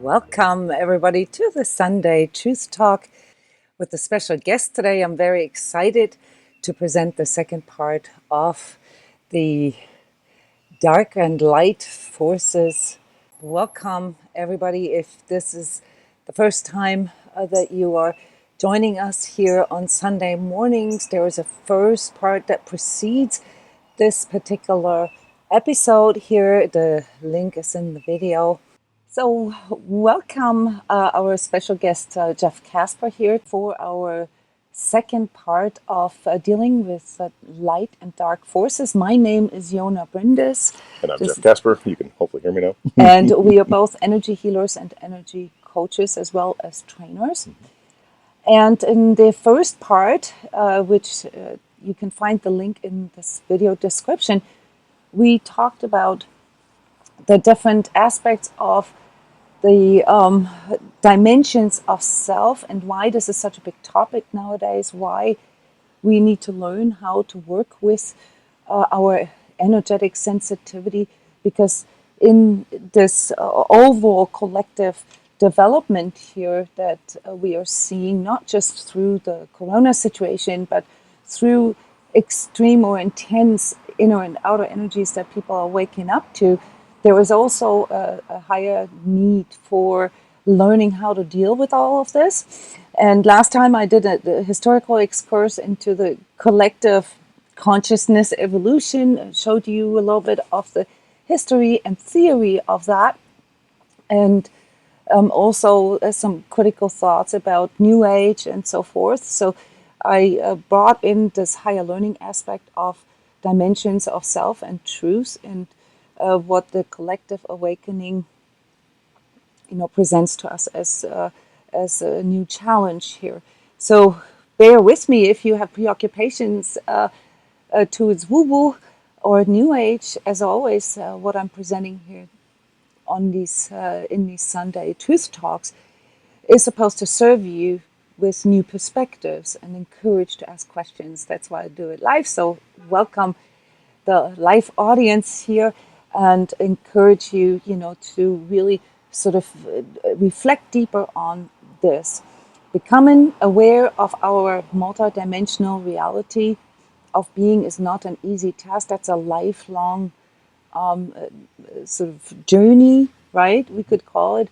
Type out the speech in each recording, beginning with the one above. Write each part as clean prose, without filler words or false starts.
Welcome, everybody, to the Sunday Truth Talk with a special guest today. I'm very excited to present the second part of the dark and light forces. Welcome, everybody. If this is the first time that you are joining us here on Sunday mornings, there is a first part that precedes this particular episode here. The link is in the video. So, welcome our special guest, Jeff Casper, here for our second part of dealing with light and dark forces. My name is Jona Bryndis. And I'm Jeff Casper. You can hopefully hear me now. And we are both energy healers and energy coaches as well as trainers. And in the first part, which you can find the link in this video description, we talked about the different aspects of the dimensions of self and why this is such a big topic nowadays, why we need to learn how to work with our energetic sensitivity, because in this overall collective development here that we are seeing, not just through the corona situation, but through extreme or intense inner and outer energies that people are waking up to, there is also a higher need for learning how to deal with all of this. And last time I did a historical excurse into the collective consciousness evolution, showed you a little bit of the history and theory of that, and also some critical thoughts about New Age and so forth. So I brought in this higher learning aspect of dimensions of self and truth, and what the collective awakening, presents to us as a new challenge here. So bear with me if you have preoccupations towards woo-woo or New Age. As always, what I'm presenting here on these in these Sunday Truth Talks is supposed to serve you with new perspectives and encourage to ask questions. That's why I do it live. So welcome the live audience here, and encourage you, to really sort of reflect deeper on this. Becoming aware of our multidimensional reality of being is not an easy task. That's a lifelong sort of journey, right? We could call it.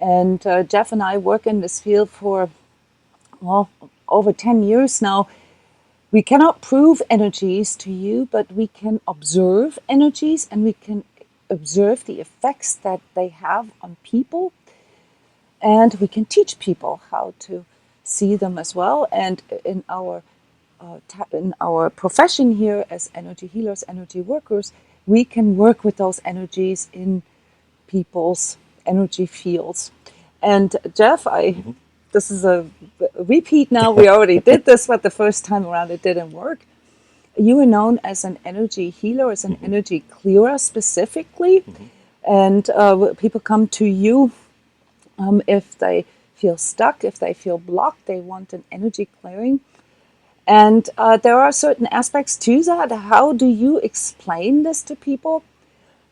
And Jeff and I work in this field for, over 10 years now. We cannot prove energies to you, but we can observe energies, and we can observe the effects that they have on people. And we can teach people how to see them as well. And in our profession here as energy healers, energy workers, we can work with those energies in people's energy fields. And Jeff, this is a repeat now. We already did this, but the first time around it didn't work. You are known as an energy healer, as an energy clearer specifically. And people come to you if they feel stuck, if they feel blocked, they want an energy clearing. And there are certain aspects to that. How do you explain this to people?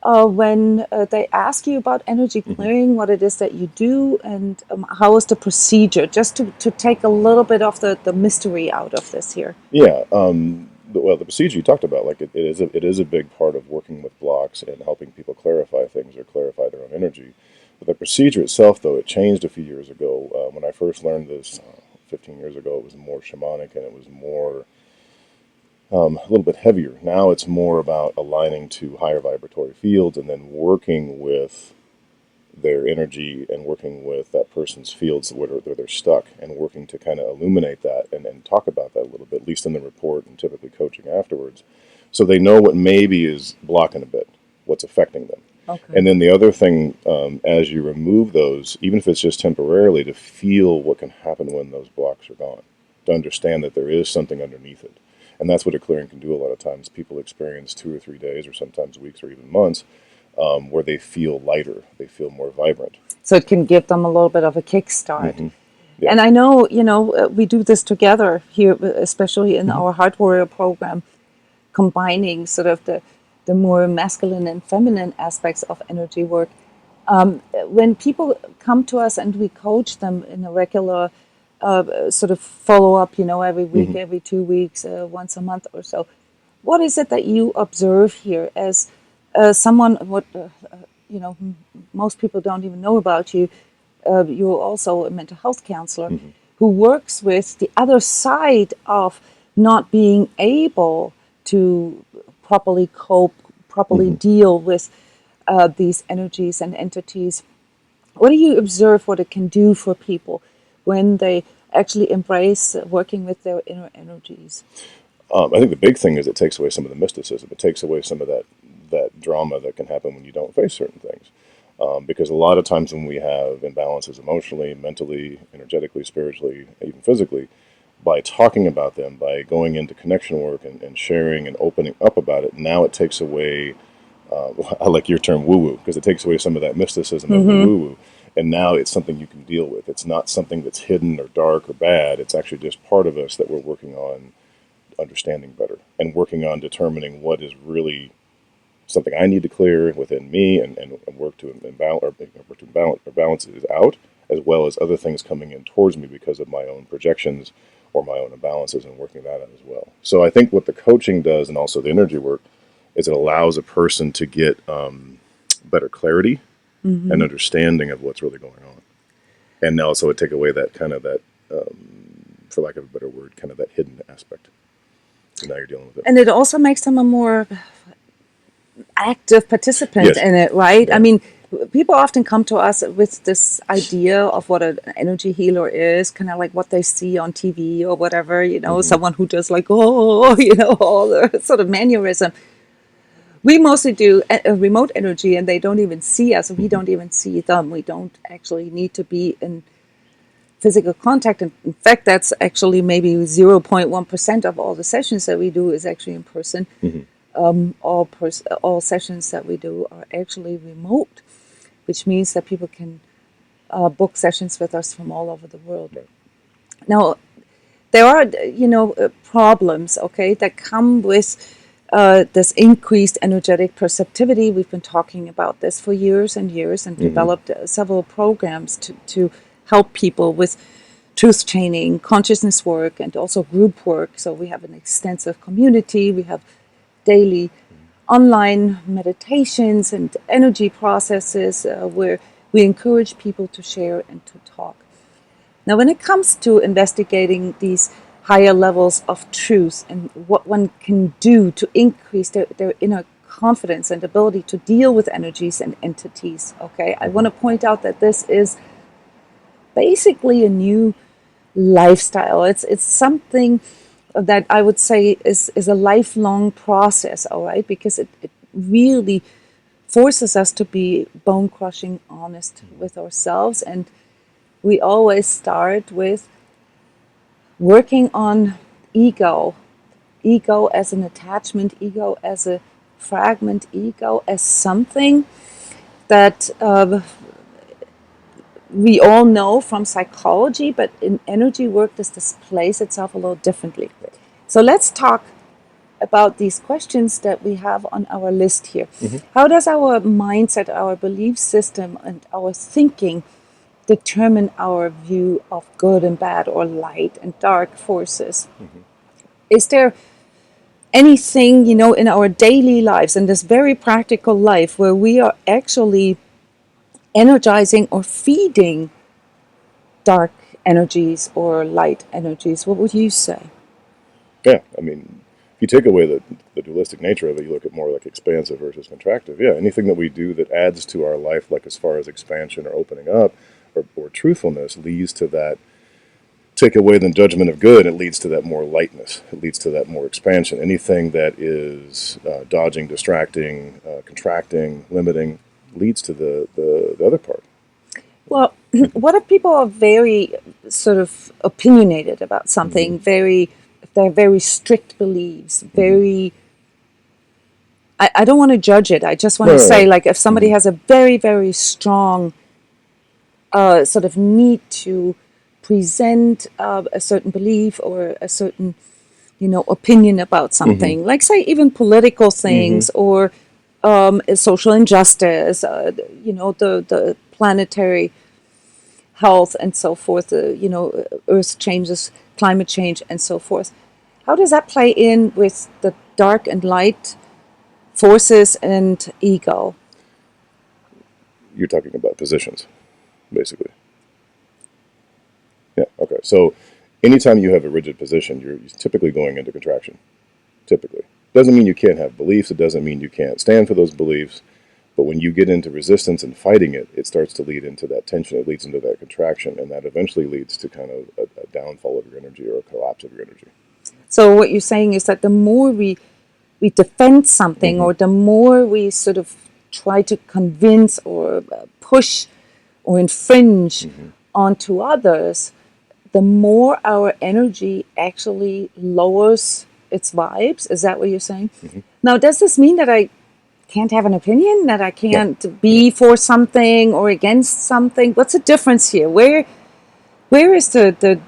When they ask you about energy clearing, what it is that you do, and how is the procedure, just to take a little bit of the mystery out of this here. Yeah. Well, the procedure you talked about, like it is a big part of working with blocks and helping people clarify things or clarify their own energy. But the procedure itself, though, it changed a few years ago. When I first learned this 15 years ago, it was more shamanic, and it was more a little bit heavier. Now it's more about aligning to higher vibratory fields and then working with their energy and working with that person's fields where they're stuck, and working to kind of illuminate that and talk about that a little bit, at least in the report and typically coaching afterwards, so they know what maybe is blocking a bit, what's affecting them. Okay. And then the other thing, as you remove those, even if it's just temporarily, to feel what can happen when those blocks are gone, to understand that there is something underneath it. And that's what a clearing can do a lot of times. People experience 2 or 3 days, or sometimes weeks or even months, where they feel lighter, they feel more vibrant. So it can give them a little bit of a kickstart. Yeah. And I know, we do this together here, especially in our Heart Warrior program, combining sort of the more masculine and feminine aspects of energy work When people come to us and we coach them in a regular sort of follow up, every week, every 2 weeks, once a month or so, what is it that you observe here as someone? What most people don't even know about you. You're also a mental health counselor who works with the other side of not being able to properly cope, properly deal with these energies and entities. What do you observe what it can do for people when they actually embrace working with their inner energies? I think the big thing is it takes away some of the mysticism. It takes away some of that drama that can happen when you don't face certain things. Because a lot of times when we have imbalances emotionally, mentally, energetically, spiritually, even physically, by talking about them, by going into connection work and sharing and opening up about it, now it takes away, I like your term woo-woo, because it takes away some of that mysticism of the woo-woo. And now it's something you can deal with. It's not something that's hidden or dark or bad. It's actually just part of us that we're working on understanding better and working on determining what is really something I need to clear within me and work to balance it out, as well as other things coming in towards me because of my own projections or my own imbalances, and working that out as well. So I think what the coaching does, and also the energy work, is it allows a person to get better clarity and understanding of what's really going on. And also it take away that kind of for lack of a better word, kind of that hidden aspect. So now you're dealing with it. And it also makes them a more active participant in it, right? Yeah. I mean, people often come to us with this idea of what an energy healer is, kind of like what they see on TV or whatever, someone who does like, all the sort of mannerism. We mostly do a remote energy, and they don't even see us. We don't even see them. We don't actually need to be in physical contact. And in fact, that's actually maybe 0.1% of all the sessions that we do is actually in person. All sessions that we do are actually remote, which means that people can book sessions with us from all over the world. Right. Now, there are, problems, that come with this increased energetic perceptivity. We've been talking about this for years and years, and developed several programs to help people with truth chaining, consciousness work, and also group work. So we have an extensive community. We have daily online meditations and energy processes where we encourage people to share and to talk. Now, when it comes to investigating these higher levels of truth and what one can do to increase their inner confidence and ability to deal with energies and entities, I want to point out that this is basically a new lifestyle. It's something that I would say is a lifelong process, all right, because it really forces us to be bone-crushing honest with ourselves. And we always start with working on ego as an attachment, ego as a fragment, ego as something that we all know from psychology, but in energy work, this displays itself a little differently. So let's talk about these questions that we have on our list here. How does our mindset, our belief system, and our thinking determine our view of good and bad, or light and dark forces? Is there anything, in our daily lives, in this very practical life, where we are actually energizing or feeding dark energies or light energies? What would you say? Yeah, I mean, if you take away the dualistic nature of it, you look at more like expansive versus contractive. Yeah, anything that we do that adds to our life, like as far as expansion or opening up or truthfulness, leads to that. Take away the judgment of good, it leads to that more lightness. It leads to that more expansion. Anything that is dodging, distracting, contracting, limiting, leads to the other part. Well, what if people are very sort of opinionated about something, they're very strict beliefs, very... I don't want to judge it. I just want to say, like, if somebody has a very, very strong sort of need to present a certain belief or a certain, opinion about something, like, say, even political things or social injustice, the planetary health and so forth, earth changes, climate change and so forth. How does that play in with the dark and light forces and ego? You're talking about positions, basically. Yeah, okay. So anytime you have a rigid position, you're typically going into contraction. Typically. Doesn't mean you can't have beliefs. It doesn't mean you can't stand for those beliefs. But when you get into resistance and fighting it, it starts to lead into that tension. It leads into that contraction. And that eventually leads to kind of a downfall of your energy or a collapse of your energy. So what you're saying is that the more we defend something, or the more we sort of try to convince or push or infringe onto others, the more our energy actually lowers its vibes. Is that what you're saying? Now, does this mean that I can't have an opinion, that I can't be for something or against something? What's the difference here? Where is the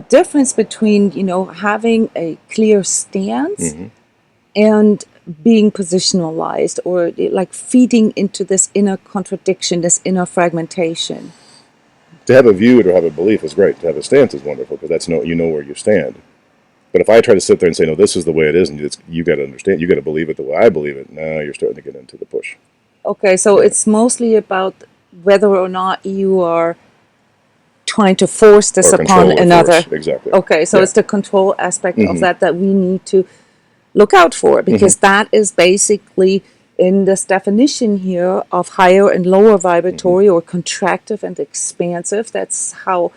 difference between, having a clear stance and being positionalized, or like feeding into this inner contradiction, this inner fragmentation? To have a view or to have a belief is great. To have a stance is wonderful, because that's you know where you stand. But if I try to sit there and say, no, this is the way it is, and you got to understand, you got to believe it the way I believe it, now you're starting to get into the push. Okay, so it's mostly about whether or not you are trying to force this upon another. Exactly. Okay, so it's the control aspect of that we need to look out for, because that is basically in this definition here of higher and lower vibratory, or contractive and expansive. That's how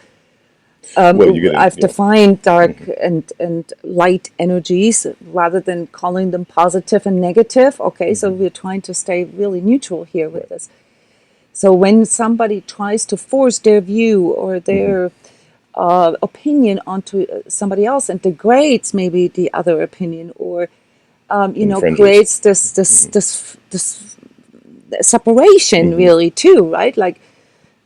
I've defined dark and light energies, rather than calling them positive and negative. Okay, so we're trying to stay really neutral here with this. So when somebody tries to force their view or their opinion onto somebody else and degrades maybe the other opinion, or creates this separation, really, too, right? Like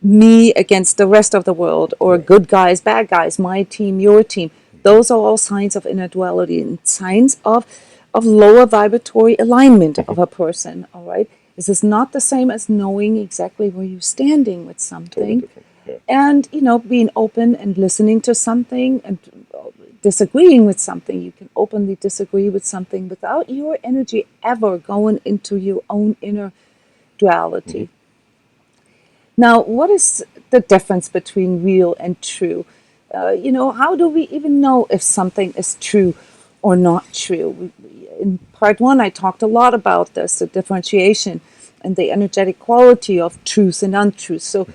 me against the rest of the world, or good guys, bad guys, my team, your team. Those are all signs of inner duality and signs of lower vibratory alignment of a person. All right, this is not the same as knowing exactly where you're standing with something. Totally different. And being open and listening to something and disagreeing with something. You can openly disagree with something without your energy ever going into your own inner duality. Now, what is the difference between real and true? How do we even know if something is true or not true? In part one, I talked a lot about this, the differentiation and the energetic quality of truth and untruth. So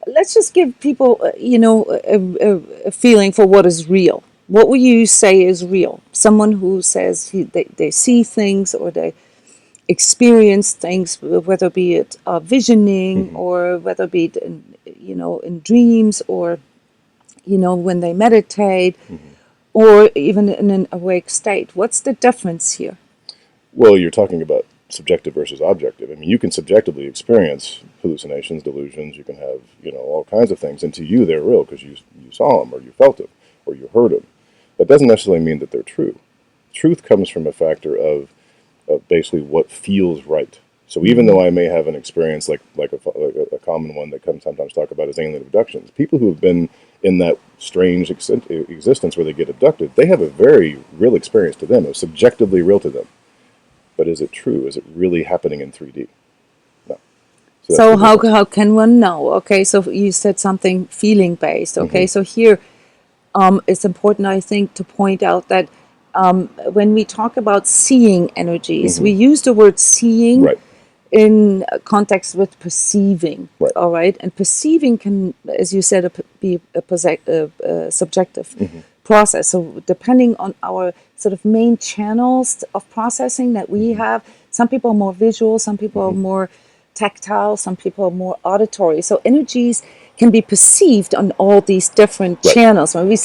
let's just give people, a feeling for what is real. What would you say is real? Someone who says they see things, or they experience things, whether be it visioning, or whether be it in dreams, or when they meditate, or even in an awake state. What's the difference here? Well, you're talking about subjective versus objective. I mean, you can subjectively experience hallucinations, delusions. You can have all kinds of things, and to you they're real because you saw them, or you felt them, or you heard them. That doesn't necessarily mean that they're true. Truth comes from a factor of basically what feels right. So even though I may have an experience like a common one that comes sometimes talk about is alien abductions, people who have been in that strange existence where they get abducted, they have a very real experience to them. It was subjectively real to them. But is it true? Is it really happening in 3D? No. So how can one know? Okay, so you said something feeling based. Okay, so here it's important, I think, to point out that when we talk about seeing energies, we use the word seeing in context with perceiving. All right, and perceiving can, as you said, be a subjective process. So depending on our sort of main channels of processing that we have, some people are more visual, some people are more tactile, some people are more auditory. So energies can be perceived on all these different channels. When we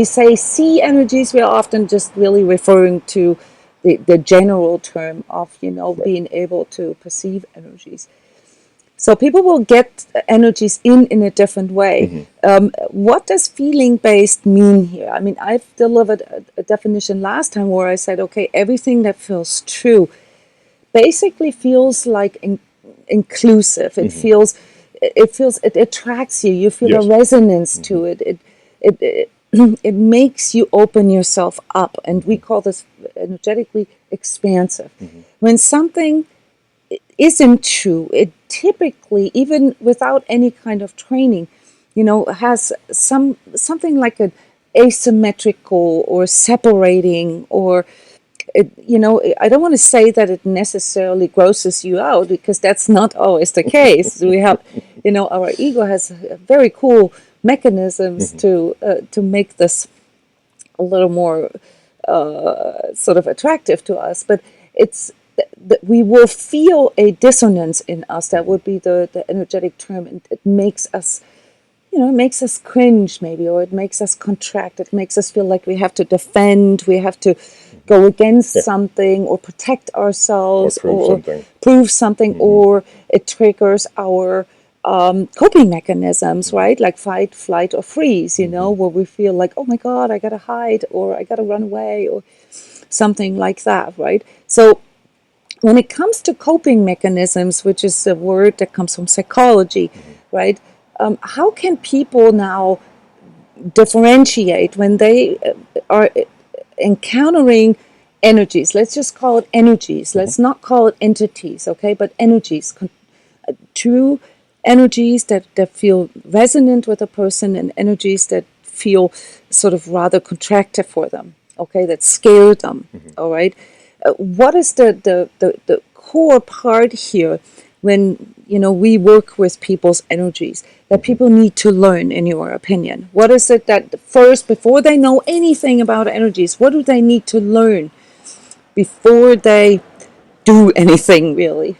say see energies, we are often just really referring to the general term of being able to perceive energies. So people will get energies in a different way. What does feeling-based mean here? I mean, I've delivered a definition last time where I said, okay, everything that feels true basically feels like inclusive. It feels, it attracts you. You feel a resonance to it. It makes you open yourself up, and we call this energetically expansive. When something isn't true, it typically, even without any kind of training, has something like an asymmetrical or separating, or I don't want to say that it necessarily grosses you out, because that's not always the case. We have, our ego has very cool mechanisms to make this a little more sort of attractive to us, but it's that we will feel a dissonance in us. That would be the energetic term, and it makes us, it makes us cringe maybe, or it makes us contract. It makes us feel like we have to defend, we have to go against something, or protect ourselves, or prove something, or it triggers our coping mechanisms, right? Like fight, flight, or freeze, where we feel like, oh my God, I gotta hide, or I gotta run away, or something like that, right? So when it comes to coping mechanisms, which is a word that comes from psychology, right? How can people now differentiate when they are encountering energies? Let's just call it energies. Let's not call it entities, okay? But energies, true energies that feel resonant with a person, and energies that feel sort of rather contractive for them, okay? That scare them, all right? What is the core part here when we work with people's energies that people need to learn, in your opinion? What is it that first, before they know anything about energies, what do they need to learn before they do anything, really?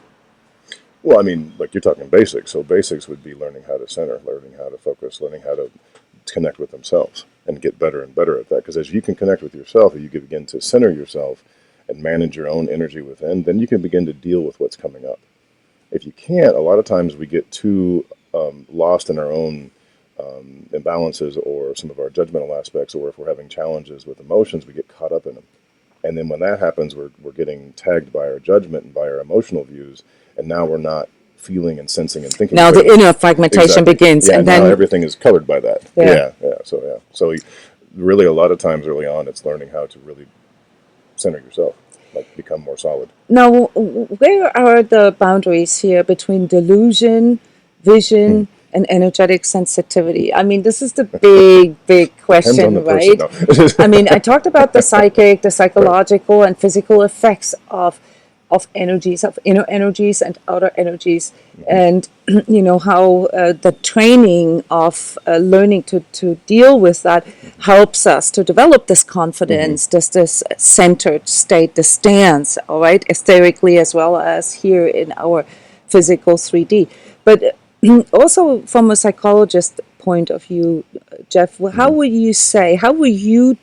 Well, I mean, like you're talking basics. So basics would be learning how to center, learning how to focus, learning how to connect with themselves, and get better and better at that. Because as you can connect with yourself, and you can begin to center yourself and manage your own energy within, then you can begin to deal with what's coming up. If you can't, a lot of times we get too lost in our own imbalances, or some of our judgmental aspects, or if we're having challenges with emotions, we get caught up in them. And then when that happens, we're getting tagged by our judgment and by our emotional views, and now we're not feeling and sensing and thinking. Now the inner fragmentation begins, and then now everything is colored by that. So really, a lot of times early on, it's learning how to really center yourself, like become more solid. Now, where are the boundaries here between delusion, vision, and energetic sensitivity? I mean, this is the big question, right? I mean, I talked about the psychic, the psychological, and physical effects of energies, of inner energies and outer energies, and how the training of learning to deal with that helps us to develop this confidence, this centered state, this stance, all right, etherically as well as here in our physical 3D. But also from a psychologist point of view, Jeff, how would you feel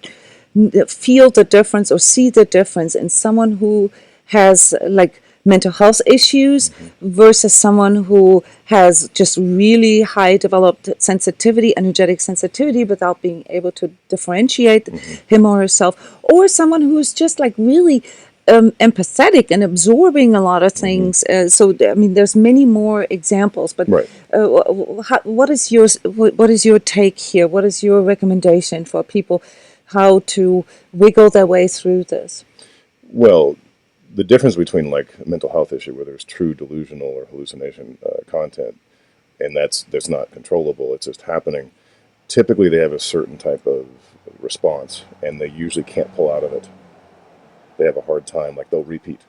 the difference or see the difference in someone who has like mental health issues versus someone who has just really high developed sensitivity, energetic sensitivity, without being able to differentiate him or herself, or someone who's just like really empathetic and absorbing a lot of things? So I mean, there's many more examples, but what is your take here? What is your recommendation for people how to wiggle their way through this? Well, the difference between like a mental health issue where there's true delusional or hallucination content, and that's not controllable, it's just happening. Typically they have a certain type of response, and they usually can't pull out of it. They have a hard time, like they'll repeat.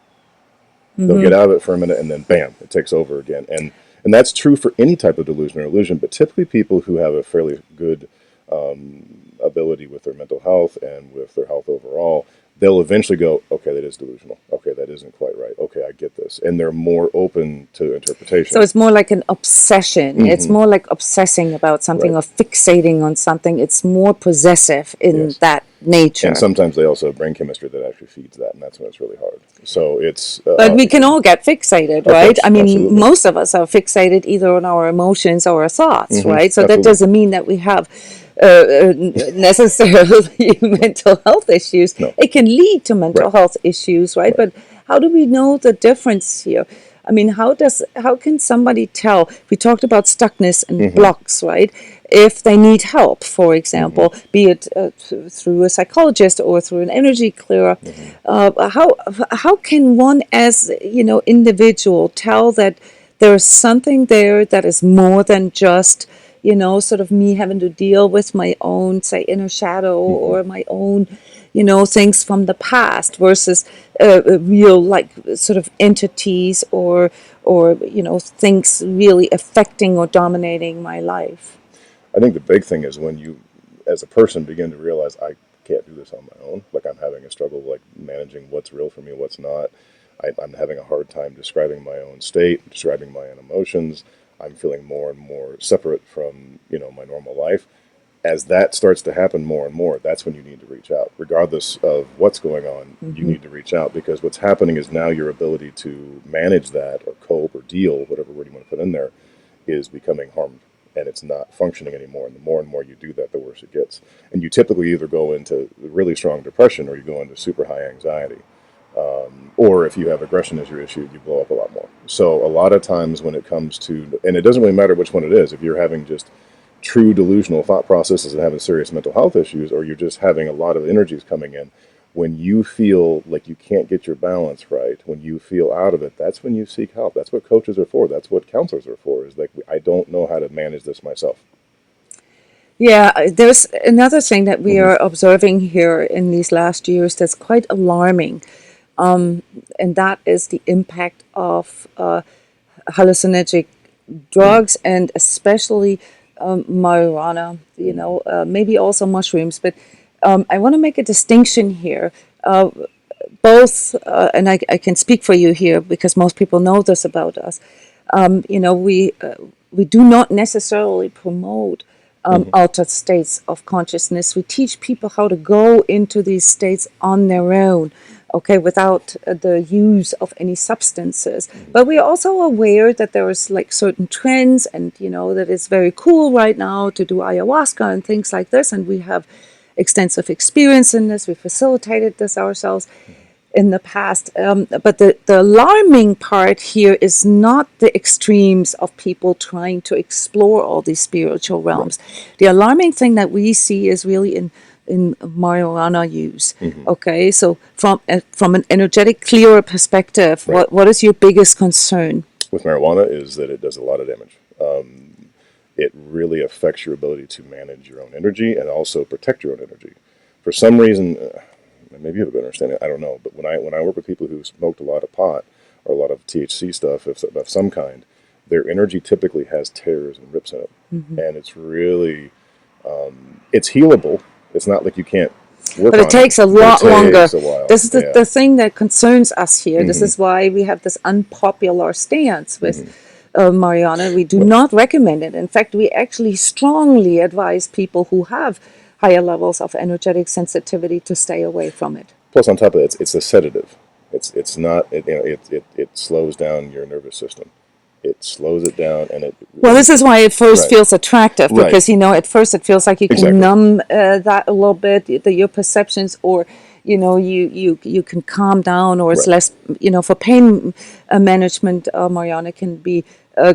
They'll get out of it for a minute, and then bam, it takes over again. And that's true for any type of delusion or illusion, but typically people who have a fairly good ability with their mental health and with their health overall, they'll eventually go, okay, that is delusional. Okay, that isn't quite right. Okay, I get this. And they're more open to interpretation. So it's more like an obsession. It's more like obsessing about something or fixating on something. It's more possessive in that nature. And sometimes they also have brain chemistry that actually feeds that, and that's when it's really hard. So it's... but we can all get fixated, right? I mean, most of us are fixated either on our emotions or our thoughts, right? So that doesn't mean that we have necessarily mental health issues. No. It can lead to mental health issues, right? But how do we know the difference here? I mean, how can somebody tell? We talked about stuckness and blocks, right? If they need help, for example, be it through a psychologist or through an energy clearer, how can one, as individual, tell that there's something there that is more than just sort of me having to deal with my own, say, inner shadow or my own things from the past versus real, like, sort of entities or things really affecting or dominating my life. I think the big thing is when you, as a person, begin to realize I can't do this on my own. Like I'm having a struggle, like managing what's real for me, what's not. I'm having a hard time describing my own state, describing my own emotions. I'm feeling more and more separate from my normal life. As that starts to happen more and more, that's when you need to reach out. Regardless of what's going on, you need to reach out, because what's happening is now your ability to manage that or cope or deal, whatever word you want to put in there, is becoming harmed, and it's not functioning anymore. And the more you do that, the worse it gets. And you typically either go into really strong depression or you go into super high anxiety. Or if you have aggression as your issue, you blow up a lot more. So a lot of times when it comes to, and it doesn't really matter which one it is, if you're having just true delusional thought processes and having serious mental health issues, or you're just having a lot of energies coming in, when you feel like you can't get your balance right, when you feel out of it, that's when you seek help. That's what coaches are for. That's what counselors are for, is like, I don't know how to manage this myself. Yeah, there's another thing that we are observing here in these last years that's quite alarming, and that is the impact of hallucinogenic drugs, and especially marijuana, maybe also mushrooms. But I want to make a distinction here. Both, and I can speak for you here because most people know this about us. We do not necessarily promote altered states of consciousness. We teach people how to go into these states on their own, okay, without the use of any substances. But we are also aware that there is like certain trends, and that it's very cool right now to do ayahuasca and things like this, and we have extensive experience in this. We facilitated this ourselves in the past. But the alarming part here is not the extremes of people trying to explore all these spiritual realms. Right. The alarming thing that we see is really in marijuana use. Okay, so from an energetic, clearer perspective, right, what is your biggest concern? With marijuana is that it does a lot of damage. It really affects your ability to manage your own energy and also protect your own energy. For some reason, maybe you have a better understanding, I don't know, but when I work with people who smoked a lot of pot or a lot of THC stuff of some kind, their energy typically has tears and rips in it. And it's really, it's healable. It's not like you can't work on it. But it takes a lot longer. This is the the thing that concerns us here. This is why we have this unpopular stance with marijuana. We do not recommend it. In fact, we actually strongly advise people who have higher levels of energetic sensitivity to stay away from it. Plus, on top of it, it's a sedative. It's not. It slows down your nervous system. It slows it down, and it. Well, this is why it first feels attractive, because at first it feels like you can numb that a little bit, your perceptions, or you can calm down, or it's less. For pain management, marijuana can be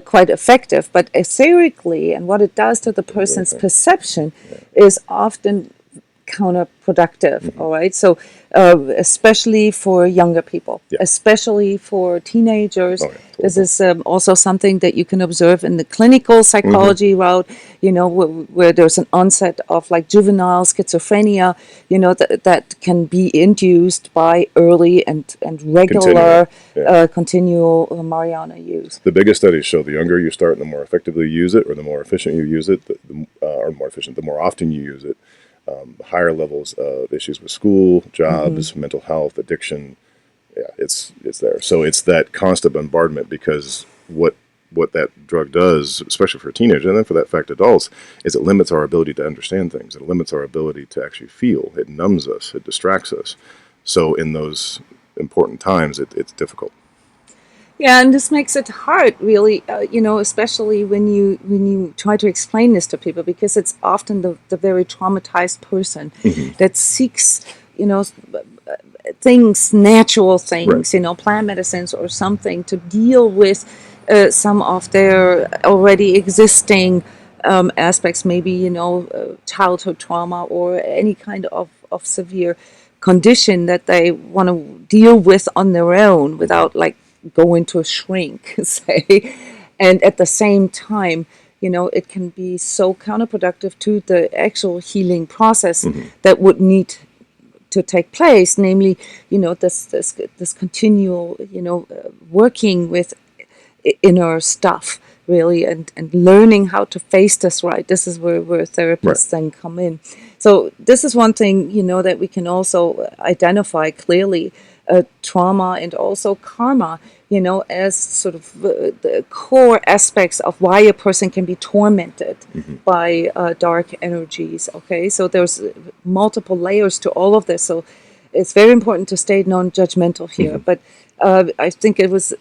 quite effective, but etherically, and what it does to the person's perception is often counterproductive. All right, so especially for younger people, especially for teenagers, this is also something that you can observe in the clinical psychology route, where there's an onset of like juvenile schizophrenia, that can be induced by early and regular continual marijuana use. The biggest studies show the younger you start and the more effectively you use it, or the more efficient you use it, the more often you use it, higher levels of issues with school, jobs, mental health, addiction. Yeah, it's there. So it's that constant bombardment, because what that drug does, especially for teenagers, and then for that fact adults, is it limits our ability to understand things. It limits our ability to actually feel. It numbs us. It distracts us. So in those important times, it's difficult. Yeah, and this makes it hard, really, especially when you try to explain this to people, because it's often the very traumatized person that seeks, things, natural things, Right. plant medicines or something to deal with some of their already existing aspects, maybe, childhood trauma or any kind of severe condition that they want to deal with on their own without like going to a shrink, say. And at the same time, it can be so counterproductive to the actual healing process that would need to take place, namely, this continual, working with inner stuff, really, and learning how to face this right. This is where therapists then come in. So this is one thing, that we can also identify clearly, trauma and also karma, as sort of the core aspects of why a person can be tormented by dark energies. Okay, so there's multiple layers to all of this. So it's very important to stay non-judgmental here. But I think it's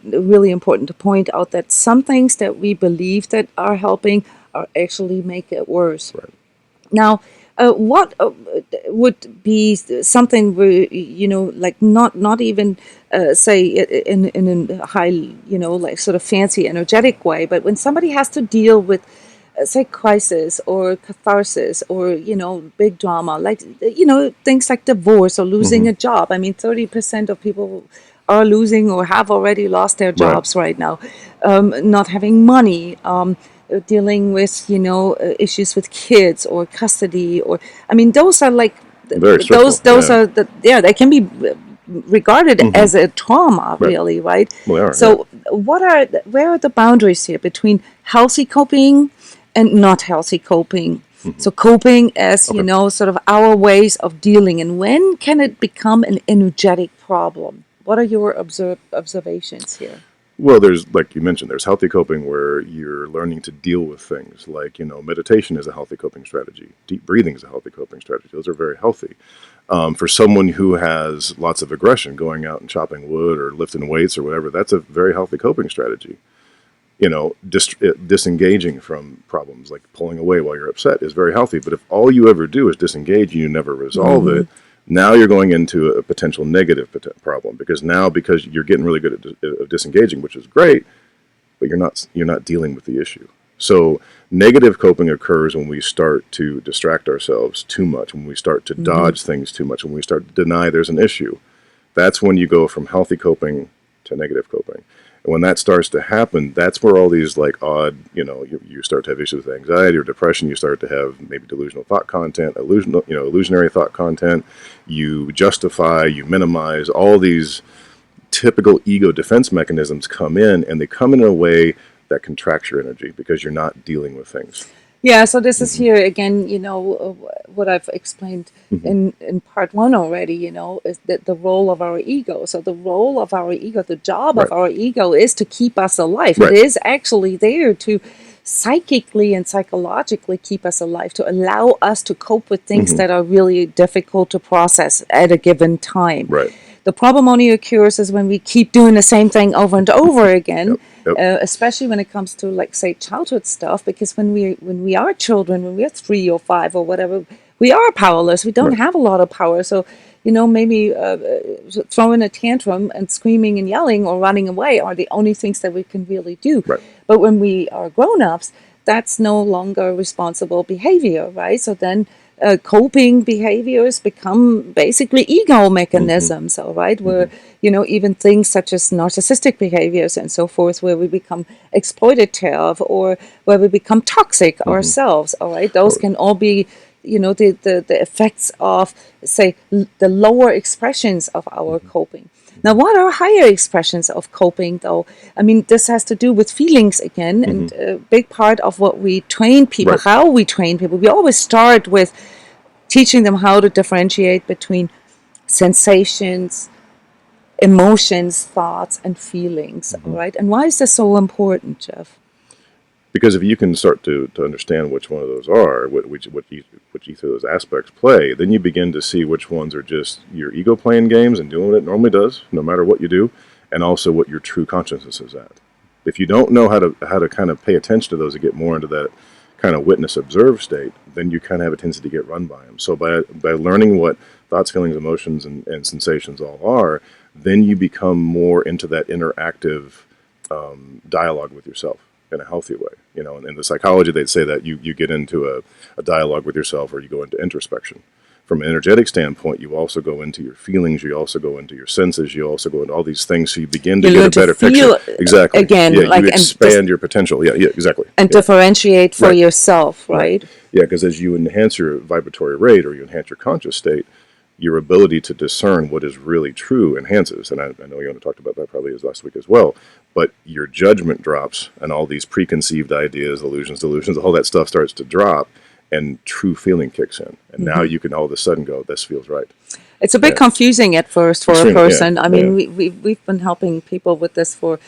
really important to point out that some things that we believe that are helping are actually make it worse. Right. Now, what would be something where, like not even say in a high, like sort of fancy energetic way, but when somebody has to deal with say crisis or catharsis or big drama, like things like divorce or losing a job. I mean, 30% of people are losing or have already lost their jobs right now. Not having money. Dealing with issues with kids or custody, or I mean those are like those are they can be regarded as a trauma, really, right? Well, so where are the boundaries here between healthy coping and not healthy coping? So coping as sort of our ways of dealing, and when can it become an energetic problem? What are your observations here? Well, there's, like you mentioned, there's healthy coping where you're learning to deal with things like, meditation is a healthy coping strategy. Deep breathing is a healthy coping strategy. Those are very healthy. For someone who has lots of aggression, going out and chopping wood or lifting weights or whatever, that's a very healthy coping strategy. Disengaging from problems, like pulling away while you're upset, is very healthy. But if all you ever do is disengage and you never resolve it, now you're going into a potential negative problem, because you're getting really good at disengaging, which is great, but you're not dealing with the issue. So negative coping occurs when we start to distract ourselves too much, when we start to dodge things too much, when we start to deny there's an issue. That's when you go from healthy coping to negative coping. And when that starts to happen, that's where all these like odd, you start to have issues with anxiety or depression. You start to have maybe delusional thought content, illusionary thought content. You justify, you minimize, all these typical ego defense mechanisms come in, and they come in a way that contracts your energy because you're not dealing with things. Yeah, so this is here again, what I've explained in part one already, is that the role of our ego. So the role of our ego, the job of our ego is to keep us alive. It is actually there to psychically and psychologically keep us alive, to allow us to cope with things that are really difficult to process at a given time. Right. The problem only occurs is when we keep doing the same thing over and over again, especially when it comes to, like, say, childhood stuff. Because when we are children, when we are 3 or 5 or whatever, we are powerless. We don't have a lot of power. So, maybe throwing a tantrum and screaming and yelling or running away are the only things that we can really do. Right. But when we are grown-ups, that's no longer responsible behavior, right? So then coping behaviors become basically ego mechanisms, all right, where, even things such as narcissistic behaviors and so forth, where we become exploitative or where we become toxic ourselves, all right, those can all be, the effects of, say, the lower expressions of our coping. Now, what are higher expressions of coping, though? I mean, this has to do with feelings again, and a big part of what we train people, how we train people. We always start with teaching them how to differentiate between sensations, emotions, thoughts, and feelings, all right? And why is this so important, Jeff? Because if you can start to understand which one of those are, which each of those aspects play, then you begin to see which ones are just your ego playing games and doing what it normally does, no matter what you do, and also what your true consciousness is at. If you don't know how to kind of pay attention to those and get more into that kind of witness observe state, then you kind of have a tendency to get run by them. So by learning what thoughts, feelings, emotions, and sensations all are, then you become more into that interactive dialogue with yourself in a healthy way. And in the psychology, they'd say that you get into a dialogue with yourself, or you go into introspection. From an energetic standpoint, you also go into your feelings, you also go into your senses, you also go into all these things, so you begin to get a better picture. Exactly. Again, yeah, you expand your potential. Yeah, exactly. And differentiate for yourself, right? Yeah, because as you enhance your vibratory rate, or you enhance your conscious state, your ability to discern what is really true enhances. And I know Jona talked about that probably last week as well. But your judgment drops, and all these preconceived ideas, illusions, delusions, all that stuff starts to drop, and true feeling kicks in. And now you can all of a sudden go, this feels right. It's a bit confusing at first for a person. I mean, we've been helping people with this for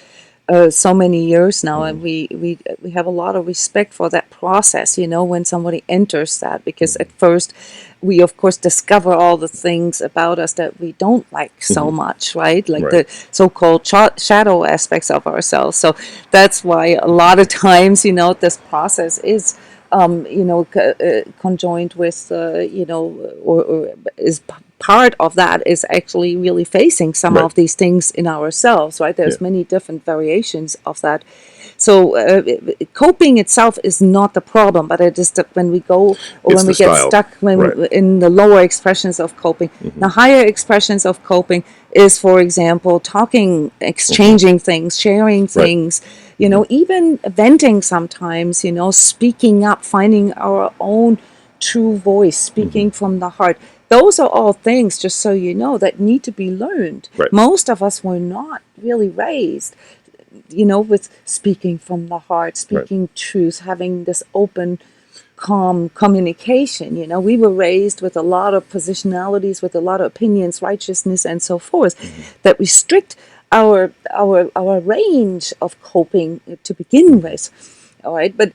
so many years now, and we have a lot of respect for that process, when somebody enters that, because at first we of course discover all the things about us that we don't like so much, right? Like the so-called shadow aspects of ourselves. So that's why a lot of times, this process is conjoined with, or is part of that is actually really facing some of these things in ourselves, right? There's many different variations of that. So coping itself is not the problem, but it is that when we go, or when we get stuck in the lower expressions of coping. The higher expressions of coping is, for example, talking, exchanging things, sharing things, even venting sometimes, speaking up, finding our own true voice, speaking from the heart. Those are all things, just so you know, that need to be learned. Most of us were not really raised, with speaking from the heart, speaking truth, having this open, calm communication. We were raised with a lot of positionalities, with a lot of opinions, righteousness, and so forth, that restrict our range of coping to begin with. All right, but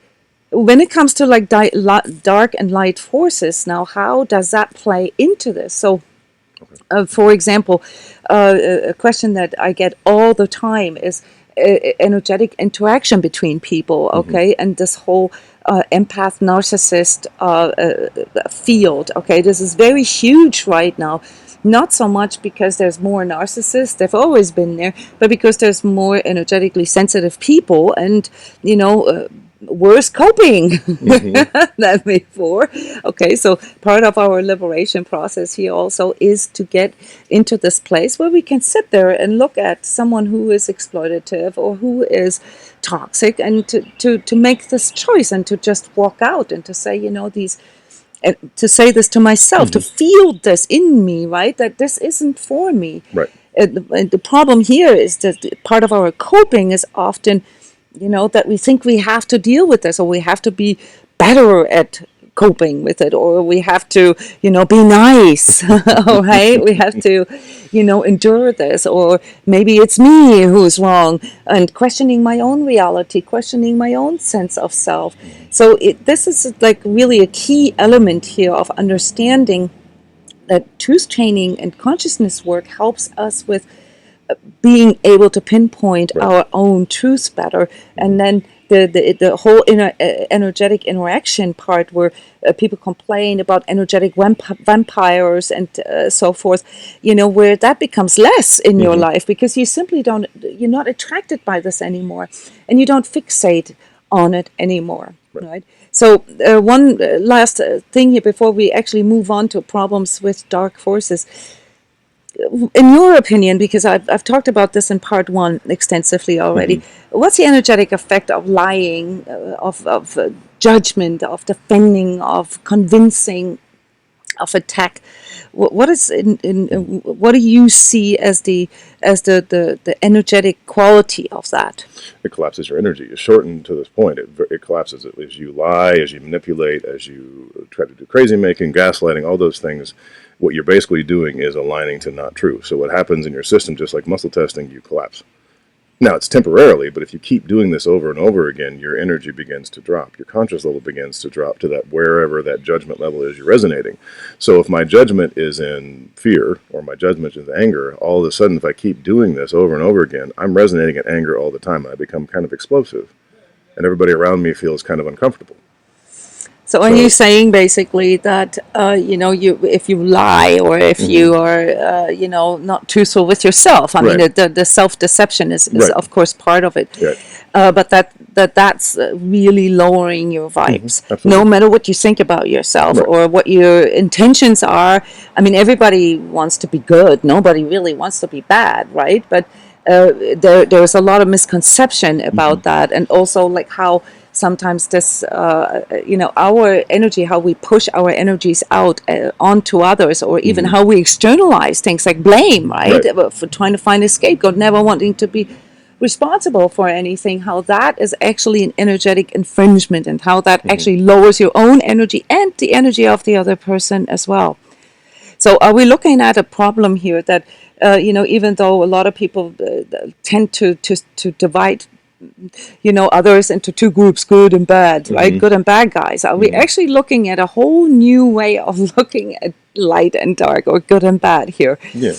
when it comes to like dark and light forces, now how does that play into this? So, for example, a question that I get all the time is energetic interaction between people. Okay, and this whole empath narcissist field. Okay, this is very huge right now. Not so much because there's more narcissists, they've always been there, but because there's more energetically sensitive people, and worse coping than before. Okay, so part of our liberation process here also is to get into this place where we can sit there and look at someone who is exploitative or who is toxic, and to make this choice, and to just walk out and to say, to say this to myself, to feel this in me, right? That this isn't for me. Right. The problem here is that part of our coping is often, that we think we have to deal with this, or we have to be better at coping with it, or we have to, be nice, all right? We have to, endure this, or maybe it's me who's wrong, and questioning my own reality, questioning my own sense of self. So this is like really a key element here of understanding that truth training and consciousness work helps us with being able to pinpoint our own truths better. And then the whole energetic interaction part, where people complain about energetic vampires and so forth, where that becomes less in your life, because you simply you're not attracted by this anymore, and you don't fixate on it anymore, right? So one last thing here before we actually move on to problems with dark forces. In your opinion, because I've talked about this in part one extensively already, what's the energetic effect of lying, of judgment, of defending, of convincing, of attack? What do you see as the energetic quality of that? It collapses your energy. It's shortened to this point. It collapses it as you lie, as you manipulate, as you try to do crazy making, gaslighting, all those things. What you're basically doing is aligning to not true. So what happens in your system, just like muscle testing, you collapse. Now, it's temporarily, but if you keep doing this over and over again, your energy begins to drop. Your conscious level begins to drop to that wherever that judgment level is you're resonating. So if my judgment is in fear, or my judgment is in anger, all of a sudden, if I keep doing this over and over again, I'm resonating in anger all the time. I become kind of explosive, and everybody around me feels kind of uncomfortable. So are you saying basically that, if you lie or if you are, not truthful with yourself, I mean, the self-deception is of course part of it, but that's really lowering your vibes, no matter what you think about yourself or what your intentions are. I mean, everybody wants to be good. Nobody really wants to be bad, right? But there's a lot of misconception about that, and also like how sometimes this, our energy, how we push our energies out onto others, or even how we externalize things like blame, right? For trying to find a scapegoat, never wanting to be responsible for anything, how that is actually an energetic infringement, and how that actually lowers your own energy and the energy of the other person as well. So are we looking at a problem here that, even though a lot of people tend to divide others into two groups, good and bad, right? Good and bad guys. Are we actually looking at a whole new way of looking at light and dark, or good and bad here? Yeah.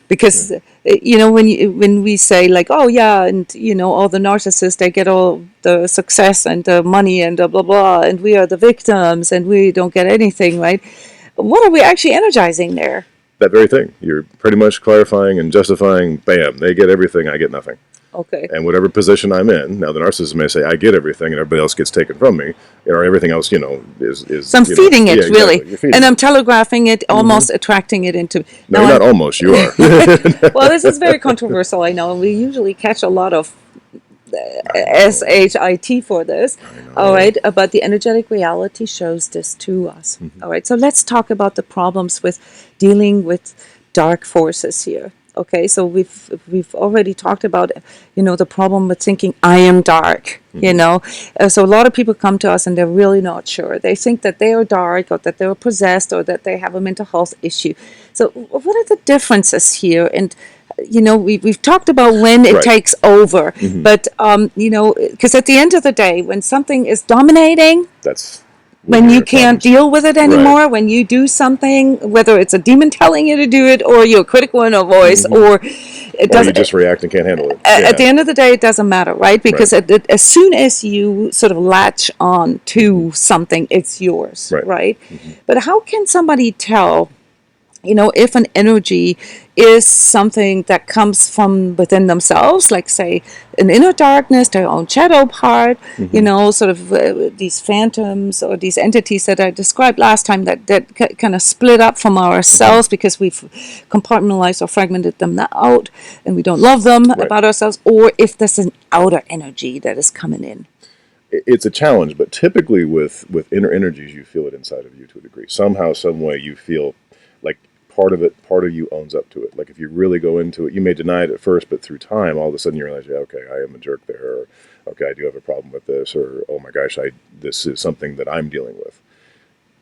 Because when we say like, oh yeah, and all the narcissists, they get all the success and the money and the blah blah, and we are the victims and we don't get anything, right? What are we actually energizing there? That very thing. You're pretty much clarifying and justifying. Bam, they get everything, I get nothing. Okay. And whatever position I'm in, now the narcissist may say, I get everything and everybody else gets taken from me, or everything else, is... So I'm feeding it, really. Feeding and it. I'm telegraphing it, almost attracting it into... No, you're not almost, you are. Well, this is very controversial, I know, and we usually catch a lot of SHIT for this, all right, but the energetic reality shows this to us, all right? So let's talk about the problems with dealing with dark forces here. Okay, so we've already talked about, the problem with thinking I am dark, So a lot of people come to us and they're really not sure. They think that they are dark, or that they're possessed, or that they have a mental health issue. So what are the differences here? And, we've talked about when it takes over. But, because at the end of the day, when something is dominating... When you can't deal with it anymore, when you do something, whether it's a demon telling you to do it, or you're critical in a voice, or it doesn't, or you just react and can't handle it. At the end of the day, it doesn't matter, right? Because as soon as you sort of latch on to something, it's yours, right? But how can somebody tell, if an energy is something that comes from within themselves, like say an inner darkness, their own shadow part, sort of these phantoms or these entities that I described last time that kind of split up from ourselves because we've compartmentalized or fragmented them out and we don't love them about ourselves, or if there's an outer energy that is coming in. It's a challenge, but typically with inner energies, you feel it inside of you to a degree. Somehow, some way, you feel like part of you owns up to it. Like if you really go into it, you may deny it at first, but through time, all of a sudden you realize, okay, I am a jerk there, or okay, I do have a problem with this, or oh my gosh, this is something that I'm dealing with.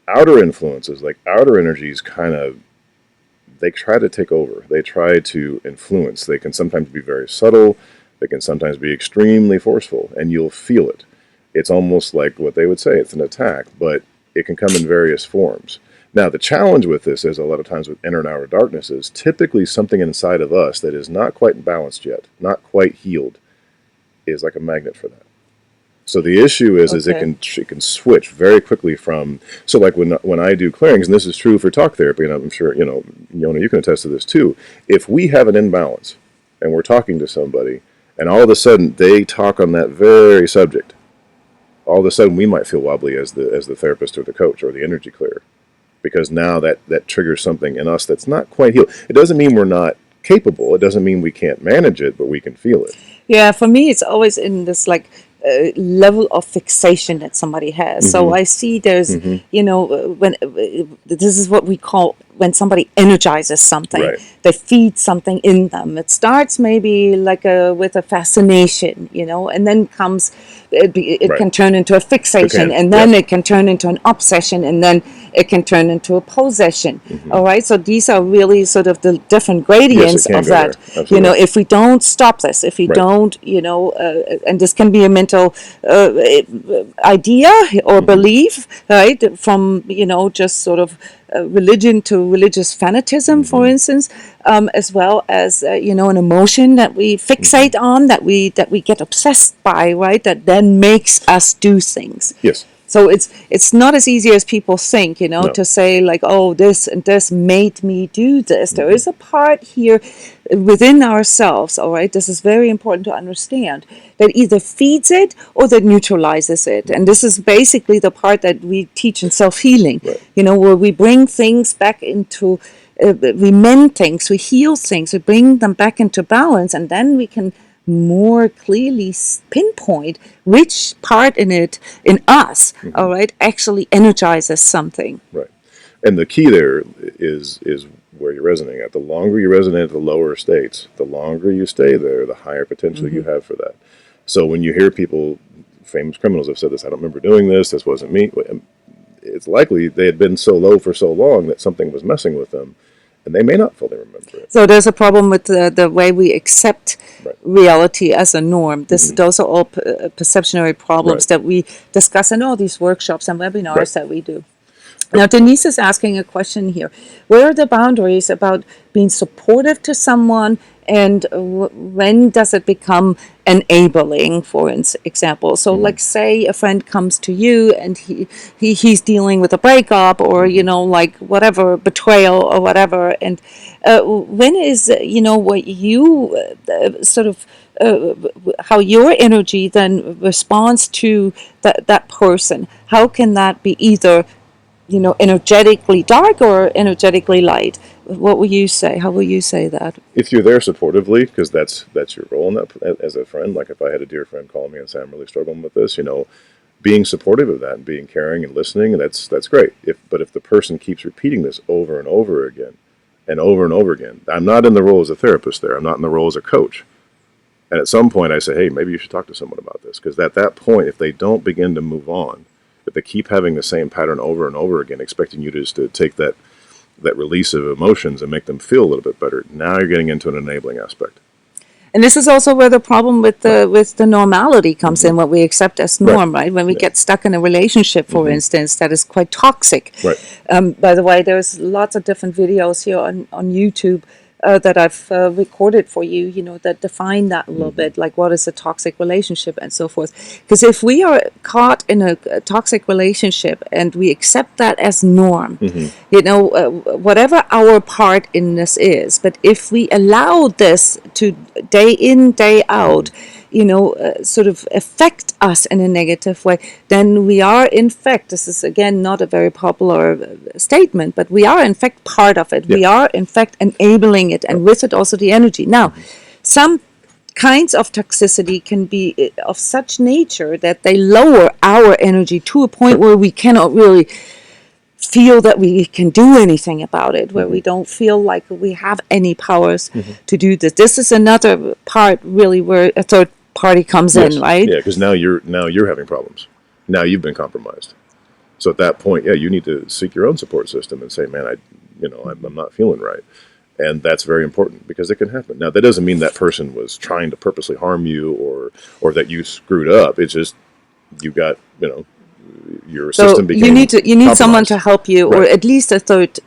Outer influences, like outer energies, they try to take over. They try to influence. They can sometimes be very subtle. They can sometimes be extremely forceful, and you'll feel it. It's almost like what they would say, it's an attack, but it can come in various forms. Now, the challenge with this is a lot of times with inner and outer darkness is typically something inside of us that is not quite balanced yet, not quite healed, is like a magnet for that. So the issue is it can switch very quickly from, so like when I do clearings, and this is true for talk therapy, and I'm sure, Jona, you can attest to this too, if we have an imbalance and we're talking to somebody and all of a sudden they talk on that very subject, all of a sudden we might feel wobbly as the therapist or the coach or the energy clearer. Because now that triggers something in us that's not quite healed. It doesn't mean we're not capable. It doesn't mean we can't manage it, but we can feel it. Yeah, for me, it's always in this level of fixation that somebody has. So I see there's, when this is what we call when somebody energizes something, they feed something in them. It starts maybe with a fascination, and then comes, it can turn into a fixation, and then it can turn into an obsession, and then it can turn into a possession. All right, so these are really sort of the different gradients of that. If we don't stop this, if we don't, and this can be a mental idea or belief, right, from just sort of religion to religious fanatism, for instance, as well as an emotion that we fixate on, that we get obsessed by, right? That then makes us do things. Yes. So it's not as easy as people think, No. to say like, oh, this and this made me do this. There is a part here within ourselves, all right? This is very important to understand, that either feeds it or that neutralizes it. And this is basically the part that we teach in self-healing, Right. where we bring things back into, we mend things, we heal things, we bring them back into balance, and then we can more clearly pinpoint which part in us, all right, actually energizes something. Right. And the key there is where you're resonating at. The longer you resonate at the lower states, the longer you stay there, the higher potential you have for that. So when you hear people, famous criminals have said this, I don't remember doing this, this wasn't me, it's likely they had been so low for so long that something was messing with them, and they may not fully remember it. So there's a problem with the way we accept Right. reality as a norm. Those are all perceptionary problems that we discuss in all these workshops and webinars that we do. Now, Denise is asking a question here. Where are the boundaries about being supportive to someone, and when does it become enabling, for example? So, like, say a friend comes to you and he's dealing with a breakup or, like whatever, betrayal or whatever. And when is, what you sort of, how your energy then responds to that person? How can that be either energetically dark or energetically light? What will you say? How will you say that? If you're there supportively, because that's your role in that as a friend. Like if I had a dear friend call me and say I'm really struggling with this, being supportive of that and being caring and listening, that's great. But if the person keeps repeating this over and over again, and over and over again, I'm not in the role as a therapist there. I'm not in the role as a coach. And at some point I say, hey, maybe you should talk to someone about this, because at that point, if they don't begin to move on, if they keep having the same pattern over and over again, expecting you just to take that release of emotions and make them feel a little bit better, now you're getting into an enabling aspect. And this is also where the problem with the normality comes in, what we accept as norm, right? When we get stuck in a relationship, for instance, that is quite toxic. Right. By the way, there's lots of different videos here on YouTube that I've recorded for you, that define that a little bit, like what is a toxic relationship and so forth. Because if we are caught in a toxic relationship and we accept that as norm, whatever our part in this is, but if we allow this to day in, day out, sort of affect us in a negative way, then we are in fact, this is again not a very popular statement, but we are in fact part of it. We are in fact enabling it, and with it also the energy. Now, some kinds of toxicity can be of such nature that they lower our energy to a point where we cannot really feel that we can do anything about it, where we don't feel like we have any powers to do this. This is another part really where a third party comes in, right? Yeah, because now you're having problems. Now you've been compromised. So at that point, you need to seek your own support system and say, man, I'm not feeling right. And that's very important, because it can happen. Now, that doesn't mean that person was trying to purposely harm you or that you screwed up. It's just you got, your system became you need someone compromised. to help you, or at least a third,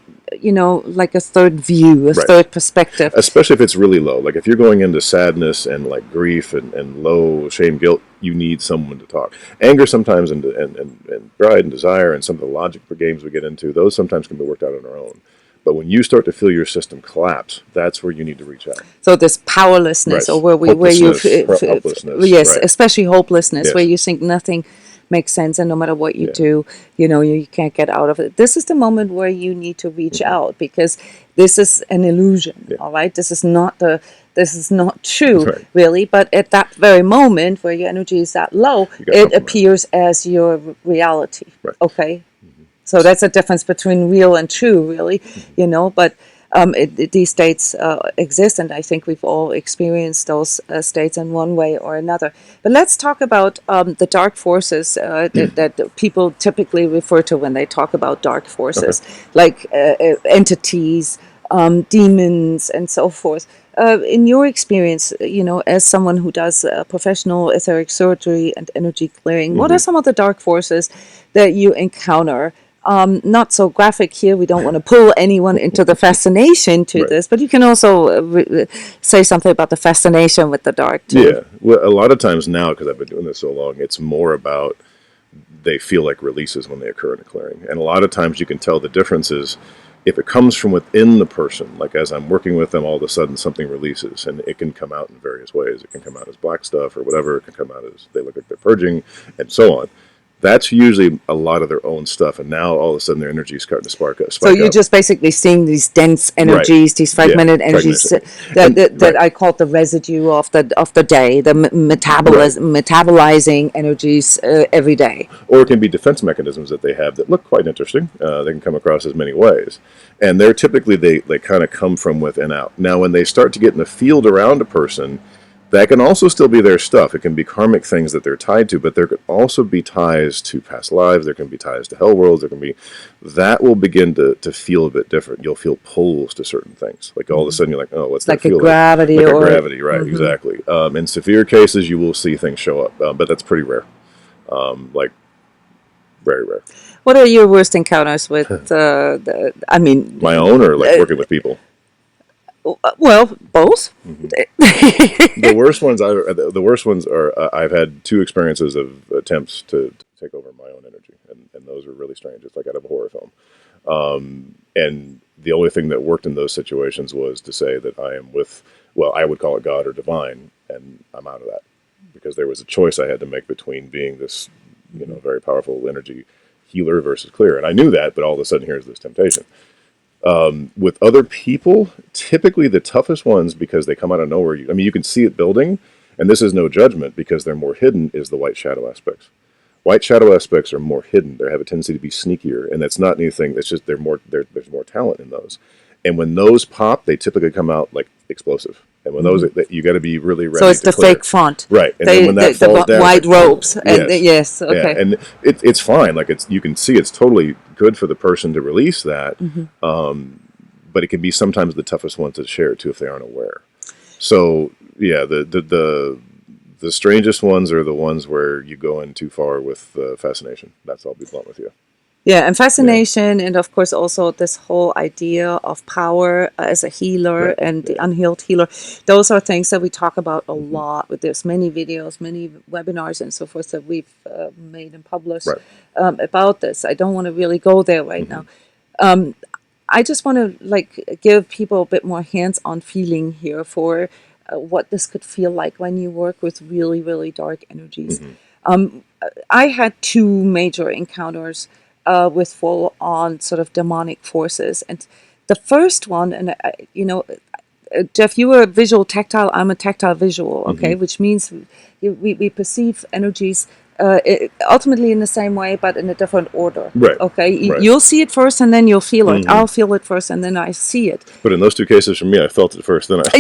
like a third view, a third perspective. Especially if it's really low. Like if you're going into sadness and like grief and low shame, guilt, you need someone to talk. Anger sometimes and pride and desire and some of the logic games we get into, those sometimes can be worked out on our own. But when you start to feel your system collapse, that's where you need to reach out. So this powerlessness, or hopelessness, especially hopelessness, Yes. where you think nothing makes sense, and no matter what you do, you can't get out of it. This is the moment where you need to reach out, because this is an illusion. All right, this is not true, really. But at that very moment where your energy is that low, it appears as your reality. Okay. So that's a difference between real and true, really, but these states exist, and I think we've all experienced those states in one way or another. But let's talk about the dark forces that people typically refer to when they talk about dark forces, like entities, demons, and so forth. In your experience, as someone who does professional etheric surgery and energy clearing, what are some of the dark forces that you encounter? Not so graphic here. We don't want to pull anyone into the fascination to this, but you can also say something about the fascination with the dark too. Yeah, well, a lot of times now, because I've been doing this so long, it's more about they feel like releases when they occur in a clearing. And a lot of times you can tell the differences if it comes from within the person. Like as I'm working with them, all of a sudden something releases, and it can come out in various ways. It can come out as black stuff or whatever. It can come out as they look like they're purging, and so on. That's usually a lot of their own stuff, and now all of a sudden their energy is starting to spark up. So you're just basically seeing these dense energies, these fragmented energies that I call the residue of the day, the metabolizing energies every day. Or it can be defense mechanisms that they have that look quite interesting. They can come across as many ways, and they're typically they kind of come from within out. Now, when they start to get in the field around a person, that can also still be their stuff. It can be karmic things that they're tied to, but there could also be ties to past lives. There can be ties to hell worlds. There can be, that will begin to feel a bit different. You'll feel pulls to certain things. Like all of a sudden you're like, oh, what's that feel gravity like? Like a gravity, right, exactly. In severe cases, you will see things show up, but that's pretty rare. Like, very rare. What are your worst encounters with, my own, or like working with people? Well, both. The worst ones are I've had 2 experiences of attempts to take over my own energy, and those are really strange. It's like out of a horror film. And the only thing that worked in those situations was to say that I am with, well, I would call it God or divine, and I'm out of that, because there was a choice I had to make between being this, very powerful energy healer versus clear, and I knew that, but all of a sudden here's this temptation. With other people, typically the toughest ones, because they come out of nowhere, you can see it building, and this is no judgment because they're more hidden, is the white shadow aspects. White shadow aspects are more hidden. They have a tendency to be sneakier, and that's not anything. It's just there's more talent in those. And when those pop, they typically come out like explosive. And when those, you got to be really ready. So it's to the fake front, right? And then when that falls down, white robes, and yes, okay, yeah. And it's fine. Like you can see it's totally good for the person to release that. But it can be sometimes the toughest one to share it to if they aren't aware. So yeah, the strangest ones are the ones where you go in too far with fascination. I'll be blunt with you. Yeah, and fascination, and of course also this whole idea of power as a healer and the unhealed healer. Those are things that we talk about a lot. There's many videos, many webinars, and so forth that we've made and published about this. I don't want to really go there right now. I just want to give people a bit more hands-on feeling here for what this could feel like when you work with really, really dark energies. I had 2 major encounters with full-on sort of demonic forces, and the first one, and Jeff, you were a visual tactile. I'm a tactile visual. Okay, which means we perceive energies ultimately in the same way, but in a different order. Right. Okay. You'll see it first, and then you'll feel it. I'll feel it first, and then I see it. But in those 2 cases, for me, I felt it first. Then I'm like,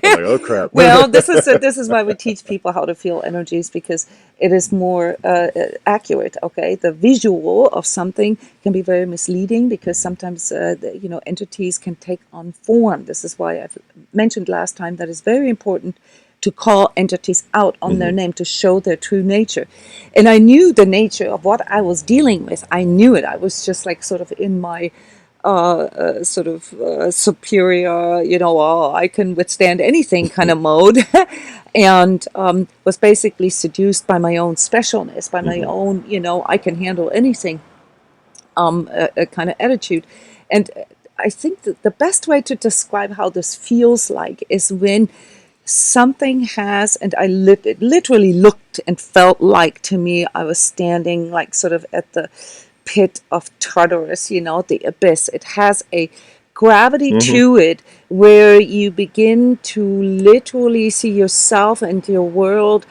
oh crap. Well, this is why we teach people how to feel energies, because it is more accurate. Okay. The visual of something can be very misleading, because sometimes entities can take on form. This is why I've mentioned last time that it's very important to call entities out on their name, to show their true nature. And I knew the nature of what I was dealing with. I knew it. I was just like sort of in my superior, I can withstand anything kind of mode. And was basically seduced by my own specialness, by my own, I can handle anything a kind of attitude. And I think that the best way to describe how this feels like is when something has, and it literally looked and felt like to me, I was standing like sort of at the pit of Tartarus, the abyss. It has a gravity to it where you begin to literally see yourself and your world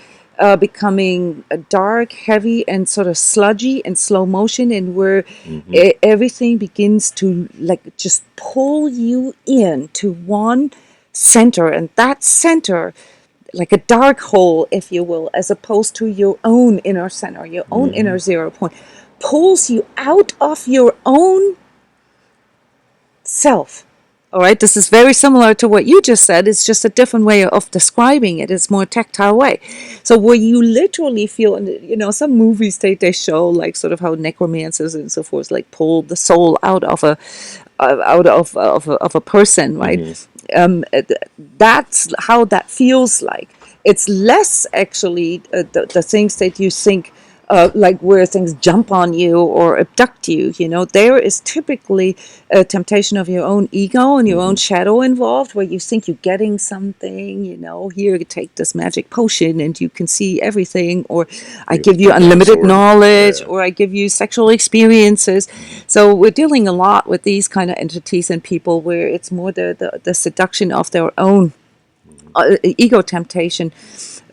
becoming dark, heavy, and sort of sludgy and slow motion, and where everything begins to just pull you in to one center, and that center, like a dark hole, if you will, as opposed to your own inner center, your own inner 0 point, pulls you out of your own self. All right, this is very similar to what you just said. It's just a different way of describing it. It's more tactile way. So where you literally feel, and some movies they show like sort of how necromancers and so forth pull the soul out of a person, right? That's how that feels like. It's less actually the things that you think like where things jump on you or abduct you, there is typically a temptation of your own ego and your own shadow involved, where you think you're getting something, here, take this magic potion and you can see everything, or I give you unlimited knowledge, or I give you sexual experiences. So we're dealing a lot with these kind of entities and people where it's more the seduction of their own ego temptation.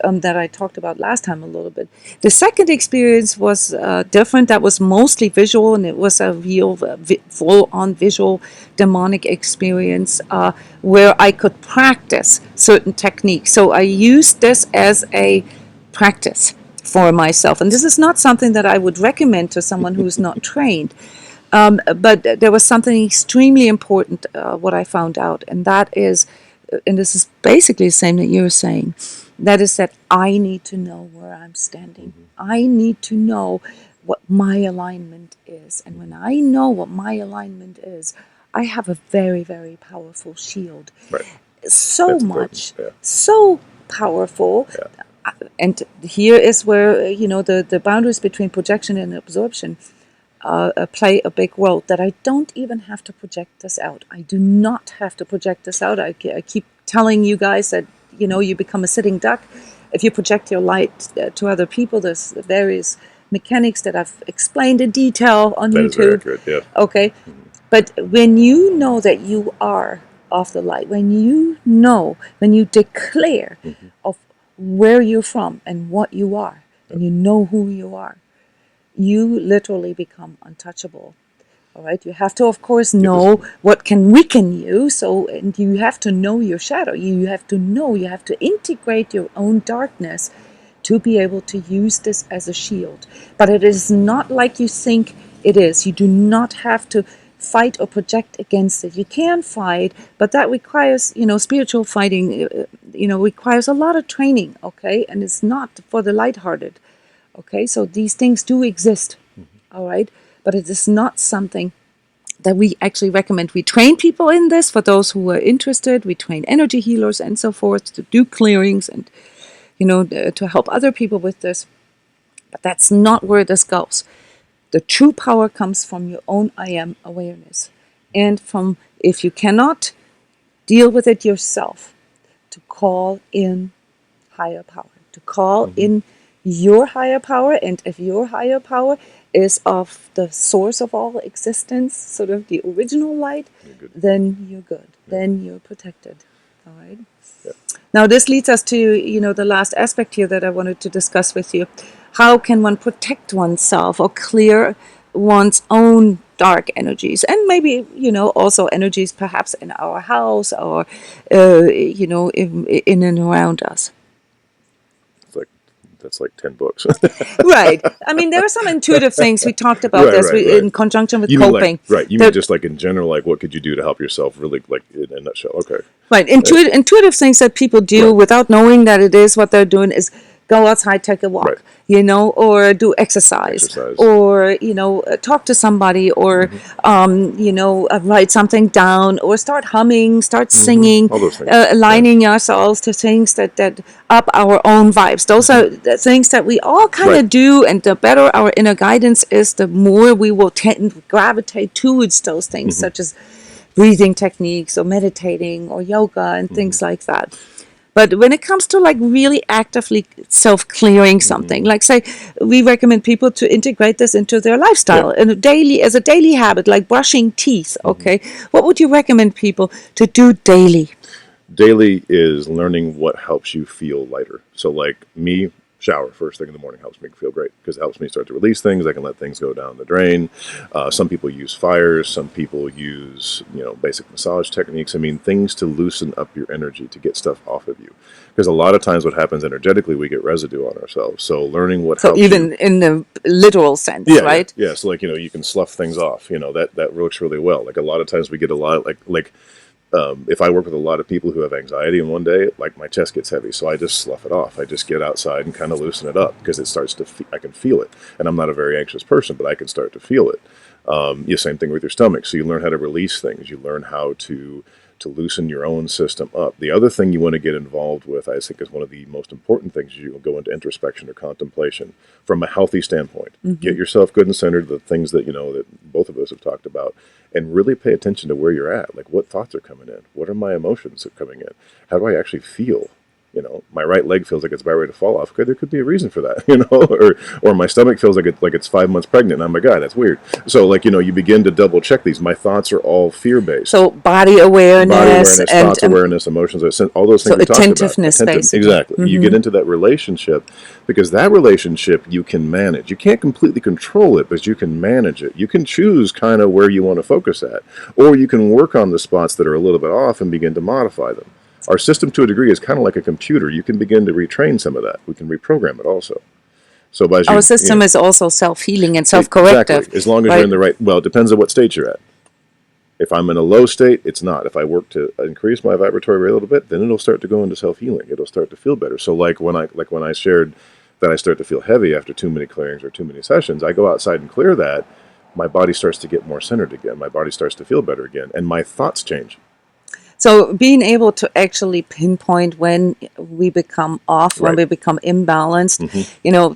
That I talked about last time a little bit. The second experience was different. That was mostly visual, and it was a real full-on visual demonic experience where I could practice certain techniques. So I used this as a practice for myself. And this is not something that I would recommend to someone who's not trained. But there was something extremely important, what I found out, and that is, and this is basically the same that you're saying, that is that I need to know where I'm standing. I need to know what my alignment is. And when I know what my alignment is, I have a very, very powerful shield. Right. So That's much, so powerful. And here is where, the boundaries between projection and absorption play a big role, that I don't even have to project this out. I do not have to project this out. I keep telling you guys that, you become a sitting duck if you project your light to other people. There's various mechanics that I've explained in detail on that YouTube. Is very accurate, yeah. Okay. But when you know that you are of the light, when you declare of where you're from and what you are, and you know who you are, you literally become untouchable. All right. You have to, of course, know what can weaken you. And you have to know your shadow. You have to integrate your own darkness to be able to use this as a shield. But it is not like you think it is. You do not have to fight or project against it. You can fight, but that requires, spiritual fighting, requires a lot of training. Okay. And it's not for the lighthearted. Okay. So these things do exist. All right. But it is not something that we actually recommend. We train people in this for those who are interested. We train energy healers and so forth to do clearings and, to help other people with this. But that's not where this goes. The true power comes from your own I am awareness. And from, if you cannot deal with it yourself, to call in higher power, to call in your higher power. And if your higher power is of the source of all existence, sort of the original light, then you're good. Then you're protected. All right. Yeah. Now this leads us to, the last aspect here that I wanted to discuss with you. How can one protect oneself or clear one's own dark energies, and maybe, also energies perhaps in our house or, in and around us? That's like 10 books. Right. I mean, there are some intuitive things. We talked about this in conjunction with coping. You mean just like in general, like what could you do to help yourself, really, like in a nutshell? Okay. Right. Intuitive things that people do without knowing that it is what they're doing is go outside, take a walk, or do exercise. Or, talk to somebody, or, write something down, or start humming, start singing, all those things. Aligning ourselves to things that up our own vibes. Those are the things that we all kind of do, and the better our inner guidance is, the more we will gravitate towards those things, such as breathing techniques or meditating or yoga and things like that. But when it comes to like really actively self-clearing something, like say, we recommend people to integrate this into their lifestyle as a daily habit, like brushing teeth. Okay. What would you recommend people to do daily? Daily is learning what helps you feel lighter. So like me, shower first thing in the morning helps me feel great because it helps me start to release things. I can let things go down the drain. Some people use fires. Some people use, basic massage techniques. I mean, things to loosen up your energy, to get stuff off of you. Because a lot of times what happens energetically, we get residue on ourselves. So learning what helps even you, in the literal sense, right? Yeah. So like, you can slough things off. That works really well. Like a lot of times we get a lot like if I work with a lot of people who have anxiety in one day, like my chest gets heavy, so I just slough it off. I just get outside and kind of loosen it up because it starts to, I can feel it. And I'm not a very anxious person, but I can start to feel it. Same thing with your stomach. So you learn how to release things. You learn how to to loosen your own system up. The other thing you want to get involved with, I think, is one of the most important things. You go into introspection or contemplation from a healthy standpoint. Get yourself good and centered, the things that, that both of us have talked about, and really pay attention to where you're at. Like, what thoughts are coming in? What are my emotions that are coming in? How do I actually feel? My right leg feels like it's about ready to fall off. Okay, there could be a reason for that, or my stomach feels like it's 5 months pregnant. And oh my God, that's weird. So you begin to double check these. My thoughts are all fear based. So body awareness, and thoughts awareness, emotions, all those things. So we talked attentiveness, about. basically. Exactly. You get into that relationship, because that relationship you can manage. You can't completely control it, but you can manage it. You can choose kind of where you want to focus at, or you can work on the spots that are a little bit off and begin to modify them. Our system, to a degree, is kind of like a computer. You can begin to retrain some of that. We can reprogram it also. So our system is also self-healing and self-corrective. Exactly. As long as you're in the right... Well, it depends on what state you're at. If I'm in a low state, it's not. If I work to increase my vibratory rate a little bit, then it'll start to go into self-healing. It'll start to feel better. So when I shared that I start to feel heavy after too many clearings or too many sessions, I go outside and clear that. My body starts to get more centered again. My body starts to feel better again. And my thoughts change. So being able to actually pinpoint when we become off, when we become imbalanced,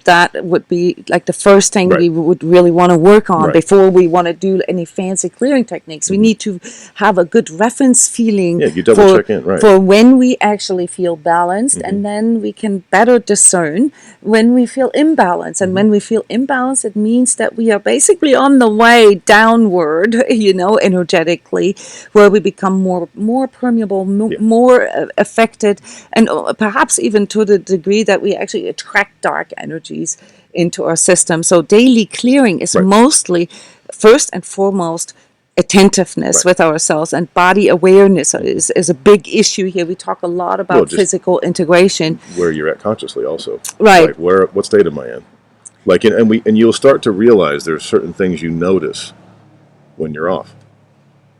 that would be like the first thing we would really want to work on before we want to do any fancy clearing techniques. We need to have a good reference feeling you double check in, for when we actually feel balanced, and then we can better discern when we feel imbalanced. And when we feel imbalanced, it means that we are basically on the way downward, energetically, where we become more permeable, more affected, and perhaps even to the degree that we actually attract dark energies into our system. So daily clearing is mostly, first and foremost, attentiveness with ourselves, and body awareness is a big issue here. We talk a lot about physical integration. Where you're at consciously also. Right. What state am I in? And you'll start to realize there's certain things you notice when you're off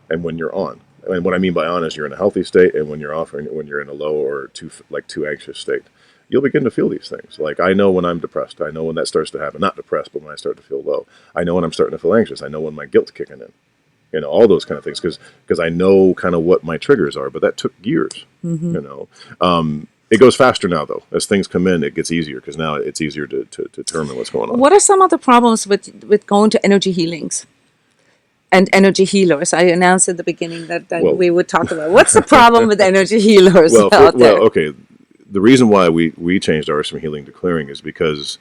and when you're on. And what I mean by on is you're in a healthy state, and when you're off, or when you're in a low or too anxious state, you'll begin to feel these things. Like, I know when I'm depressed. I know when that starts to happen. Not depressed, but when I start to feel low. I know when I'm starting to feel anxious. I know when my guilt's kicking in. All those kind of things, because I know kind of what my triggers are. But that took years. It goes faster now, though. As things come in, it gets easier, because now it's easier to determine what's going on. What are some of the problems with going to energy healings and energy healers? I announced at the beginning that we would talk about. What's the problem with energy healers out there? Okay. The reason why we changed ours from healing to clearing is because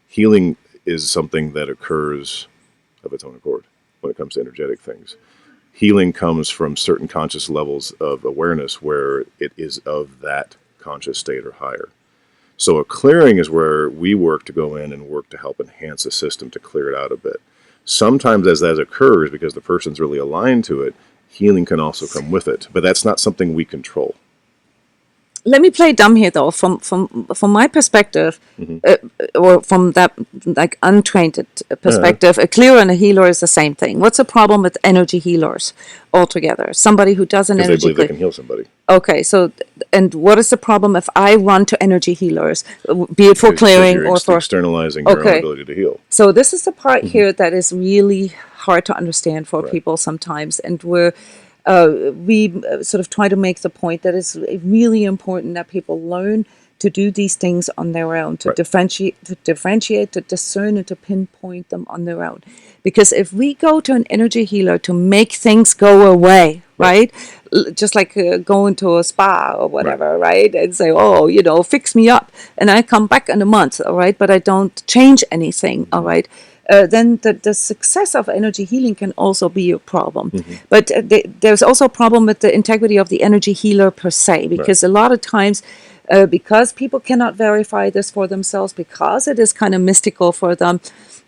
healing is something that occurs of its own accord when it comes to energetic things. Healing comes from certain conscious levels of awareness where it is of that conscious state or higher. So a clearing is where we work to go in and work to help enhance the system to clear it out a bit. Sometimes as that occurs, because the person's really aligned to it, healing can also come with it. But that's not something we control. Let me play dumb here, though. From my perspective, or from that untrained perspective, a clearer and a healer is the same thing. What's the problem with energy healers altogether? Somebody who does an energy they believe they can heal somebody. Okay, so and what is the problem if I run to energy healers, be it for clearing or for externalizing your own ability to heal? So this is the part here that is really hard to understand for people sometimes, and where we sort of try to make the point that it's really important that people learn to do these things on their own, to differentiate, to discern, and to pinpoint them on their own. Because if we go to an energy healer to make things go away, right? Just like going to a spa or whatever, right? And say, fix me up. And I come back in a month, all right? But I don't change anything, all right? Then the success of energy healing can also be a problem. But there's also a problem with the integrity of the energy healer per se, because a lot of times, because people cannot verify this for themselves, because it is kind of mystical for them,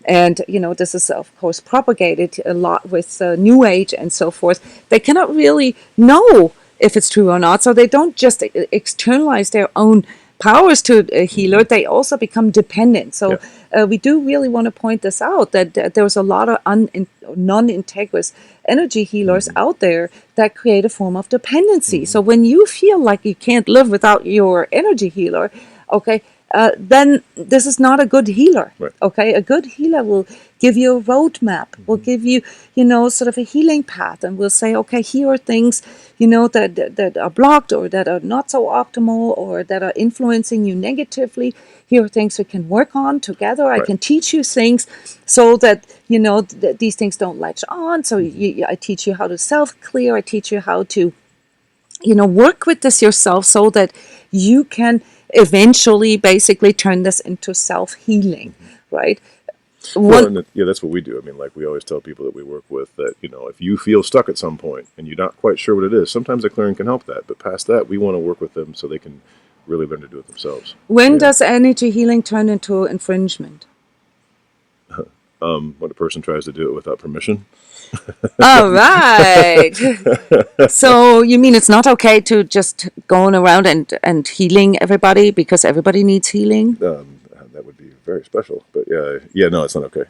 and this is of course propagated a lot with New Age and so forth, they cannot really know if it's true or not, so they don't just externalize their own powers to a healer, they also become dependent. So we do really want to point this out, that there's a lot of non-integrous energy healers out there that create a form of dependency. So when you feel like you can't live without your energy healer, okay, then this is not a good healer. Right. Okay, a good healer will give you a roadmap, will give you, sort of a healing path, and will say, okay, here are things, that are blocked or that are not so optimal or that are influencing you negatively. Here are things we can work on together. I can teach you things so that, these things don't latch on. So I teach you how to self-clear. I teach you how to work with this yourself so that you can eventually basically turn this into self-healing, right? That's what we do. I mean, like we always tell people that we work with that, if you feel stuck at some point and you're not quite sure what it is, sometimes a clearing can help that. But past that, we want to work with them so they can really learn to do it themselves. When does energy healing turn into infringement? When a person tries to do it without permission. All right. So you mean it's not okay to just going around and healing everybody because everybody needs healing? That would be very special. But no, it's not okay.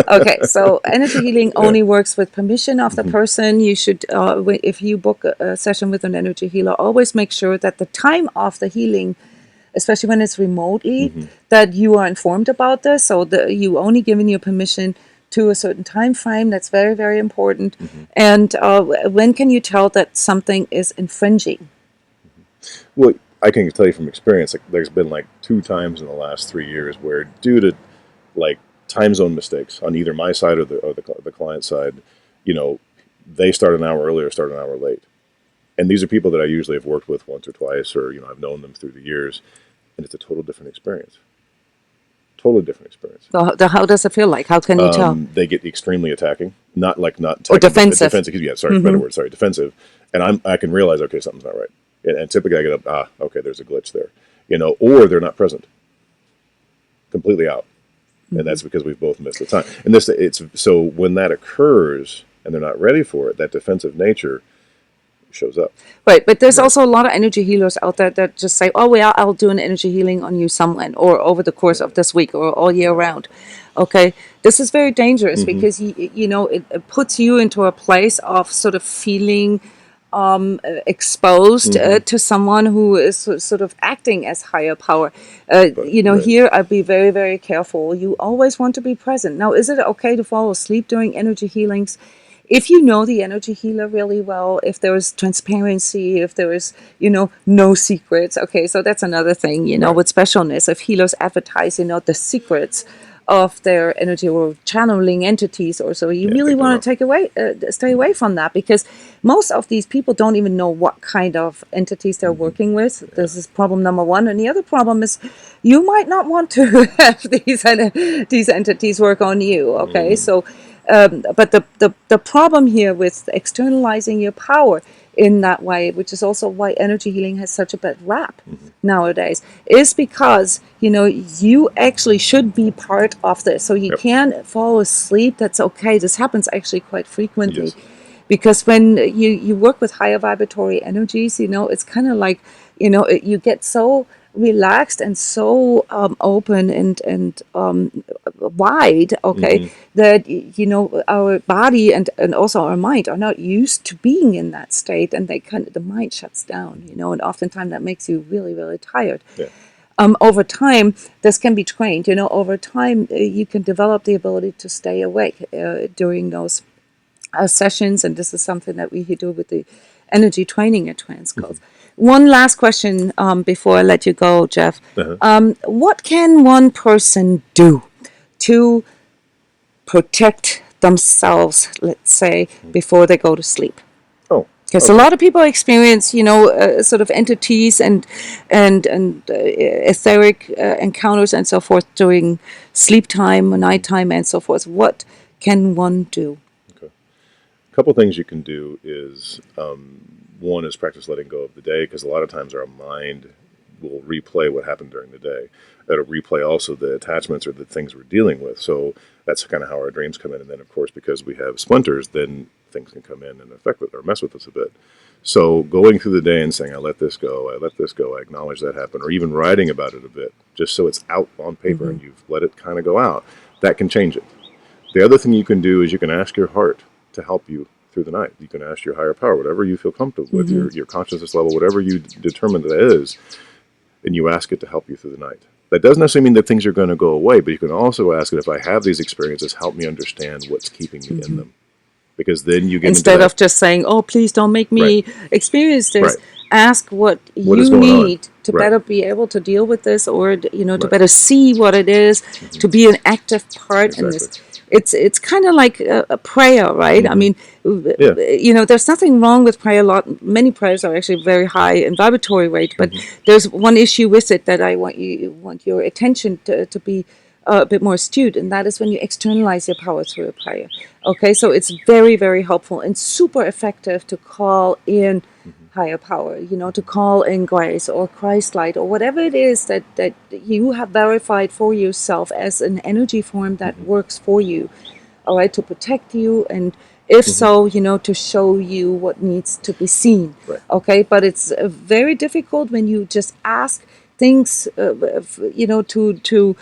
Okay, so energy healing only works with permission of the person. You should, if you book a session with an energy healer, always make sure that the time of the healing, especially when it's remotely, that you are informed about this. So you only giving your permission to a certain time frame. That's very, very important. And when can you tell that something is infringing? Well, I can tell you from experience, like, there's been like 2 times in the last 3 years where, due to like time zone mistakes on either my side or the client side, they start an hour early or start an hour late. And these are people that I usually have worked with once or twice, or I've known them through the years, and it's a total different experience. Totally different experience. So how does it feel like? How can you tell? They get extremely attacking, not or defensive. Defensive. And I can realize, okay, something's not right. And typically I get up, okay, there's a glitch there, or they're not present, completely out, and that's because we've both missed the time. And so when that occurs and they're not ready for it, that defensive nature shows up. Right, but there's also a lot of energy healers out there that just say, oh, well, I'll do an energy healing on you someone, or over the course of this week, or all year round. Okay, this is very dangerous because, it puts you into a place of sort of feeling exposed to someone who is sort of acting as higher power. Here I'd be very, very careful. You always want to be present. Now, is it okay to fall asleep during energy healings? If you know the energy healer really well, if there is transparency, if there is, no secrets. Okay, so that's another thing, with specialness. If healers advertise, the secrets of their energy or channeling entities or so, you really want to stay away from that, because most of these people don't even know what kind of entities they're working with. This is problem number one. And the other problem is you might not want to have these entities work on you. Okay, so but the problem here with externalizing your power in that way, which is also why energy healing has such a bad rap nowadays, is because you actually should be part of this. So you can't fall asleep. That's okay. This happens actually quite frequently, because when you work with higher vibratory energies, it's kind of like you get so relaxed and so open and wide, that our body and also our mind are not used to being in that state, and the mind shuts down, and oftentimes that makes you really, really tired. Over time, this can be trained. Over time, you can develop the ability to stay awake during those sessions, and this is something that we do with the energy training at transCODES. One last question before I let you go, Jeff. What can one person do to protect themselves, let's say, before they go to sleep? Because a lot of people experience, sort of entities and etheric encounters and so forth during sleep time, nighttime, and so forth. What can one do? A couple things you can do is, one is practice letting go of the day, because a lot of times our mind will replay what happened during the day. That'll replay also the attachments or the things we're dealing with. So that's kind of how our dreams come in. And then, of course, because we have splinters, then things can come in and affect or mess with us a bit. So going through the day and saying, I let this go, I acknowledge that happened, or even writing about it a bit, just so it's out on paper and you've let it kind of go out, that can change it. The other thing you can do is you can ask your heart to help you through the night. You can ask your higher power, whatever you feel comfortable with, your consciousness level, whatever you determine that is, and you ask it to help you through the night. That doesn't necessarily mean that things are going to go away, but you can also ask it, if I have these experiences, help me understand what's keeping me in them. Because then you get Instead of just saying, "Oh, please don't make me experience this," ask what you need to better be able to deal with this, or to better see what it is, to be an active part in this. It's kind of like a prayer, right? I mean, there's nothing wrong with prayer. Many prayers are actually very high in vibratory rate, but there's one issue with it that I want your attention to be a bit more astute, and that is when you externalize your power through a prayer. Okay, so it's very, very helpful and super effective to call in higher power, to call in grace or Christ light or whatever it is that you have verified for yourself as an energy form that works for you, all right, to protect you, and if so, to show you what needs to be seen. Okay, but it's very difficult when you just ask things, to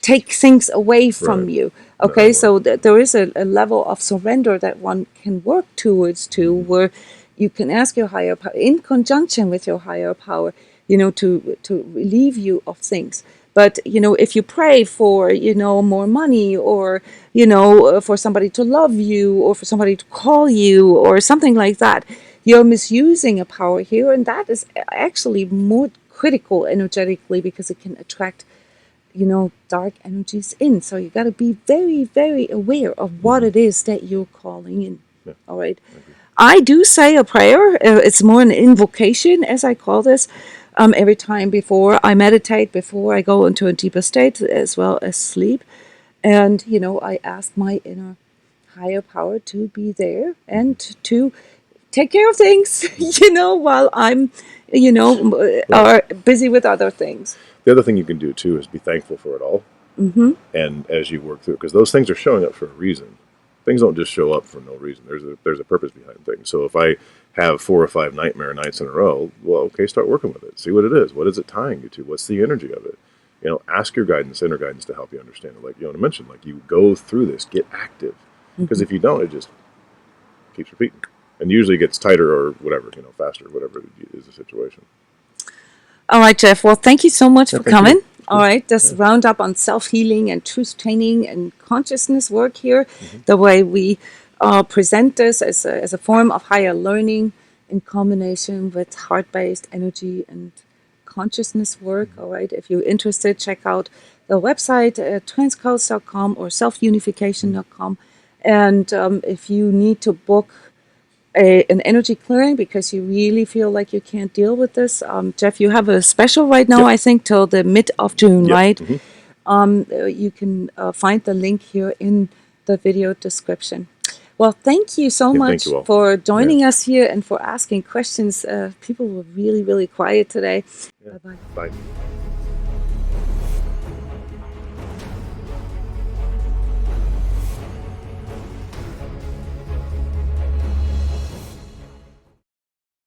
take things away from you. Okay, so there is a level of surrender that one can work towards where you can ask your higher power, in conjunction with your higher power, to relieve you of things. But, if you pray for, more money, or, for somebody to love you, or for somebody to call you, or something like that, you're misusing a power here. And that is actually more critical energetically, because it can attract dark energies in. So you got to be very, very aware of what it is that you're calling in. All right. I do say a prayer. It's more an invocation, as I call this, every time before I meditate, before I go into a deeper state, as well as sleep. And, I ask my inner higher power to be there and to take care of things, while I'm, are busy with other things. The other thing you can do, too, is be thankful for it all. And as you work through it, because those things are showing up for a reason. Things don't just show up for no reason. There's a purpose behind things. So if I have 4 or 5 nightmare nights in a row, well, okay, start working with it. See what it is. What is it tying you to? What's the energy of it? Ask your guidance, inner guidance, to help you understand it. Like Jona mentioned, like, you go through this, get active. Because if you don't, it just keeps repeating. And usually gets tighter or whatever, faster, whatever is the situation. All right, Jeff. Well, thank you so much for coming. All right, this roundup on self-healing and truth training and consciousness work here, the way we present this as a form of higher learning in combination with heart-based energy and consciousness work. All right, if you're interested, check out the website transcodes.com or selfunification.com. And if you need to book an energy clearing because you really feel like you can't deal with this, Jeff, you have a special right now, I think, till the mid of June, right? You can find the link here in the video description. Well, thank you so much for joining us here and for asking questions. People were really, really quiet today. Bye-bye. Bye.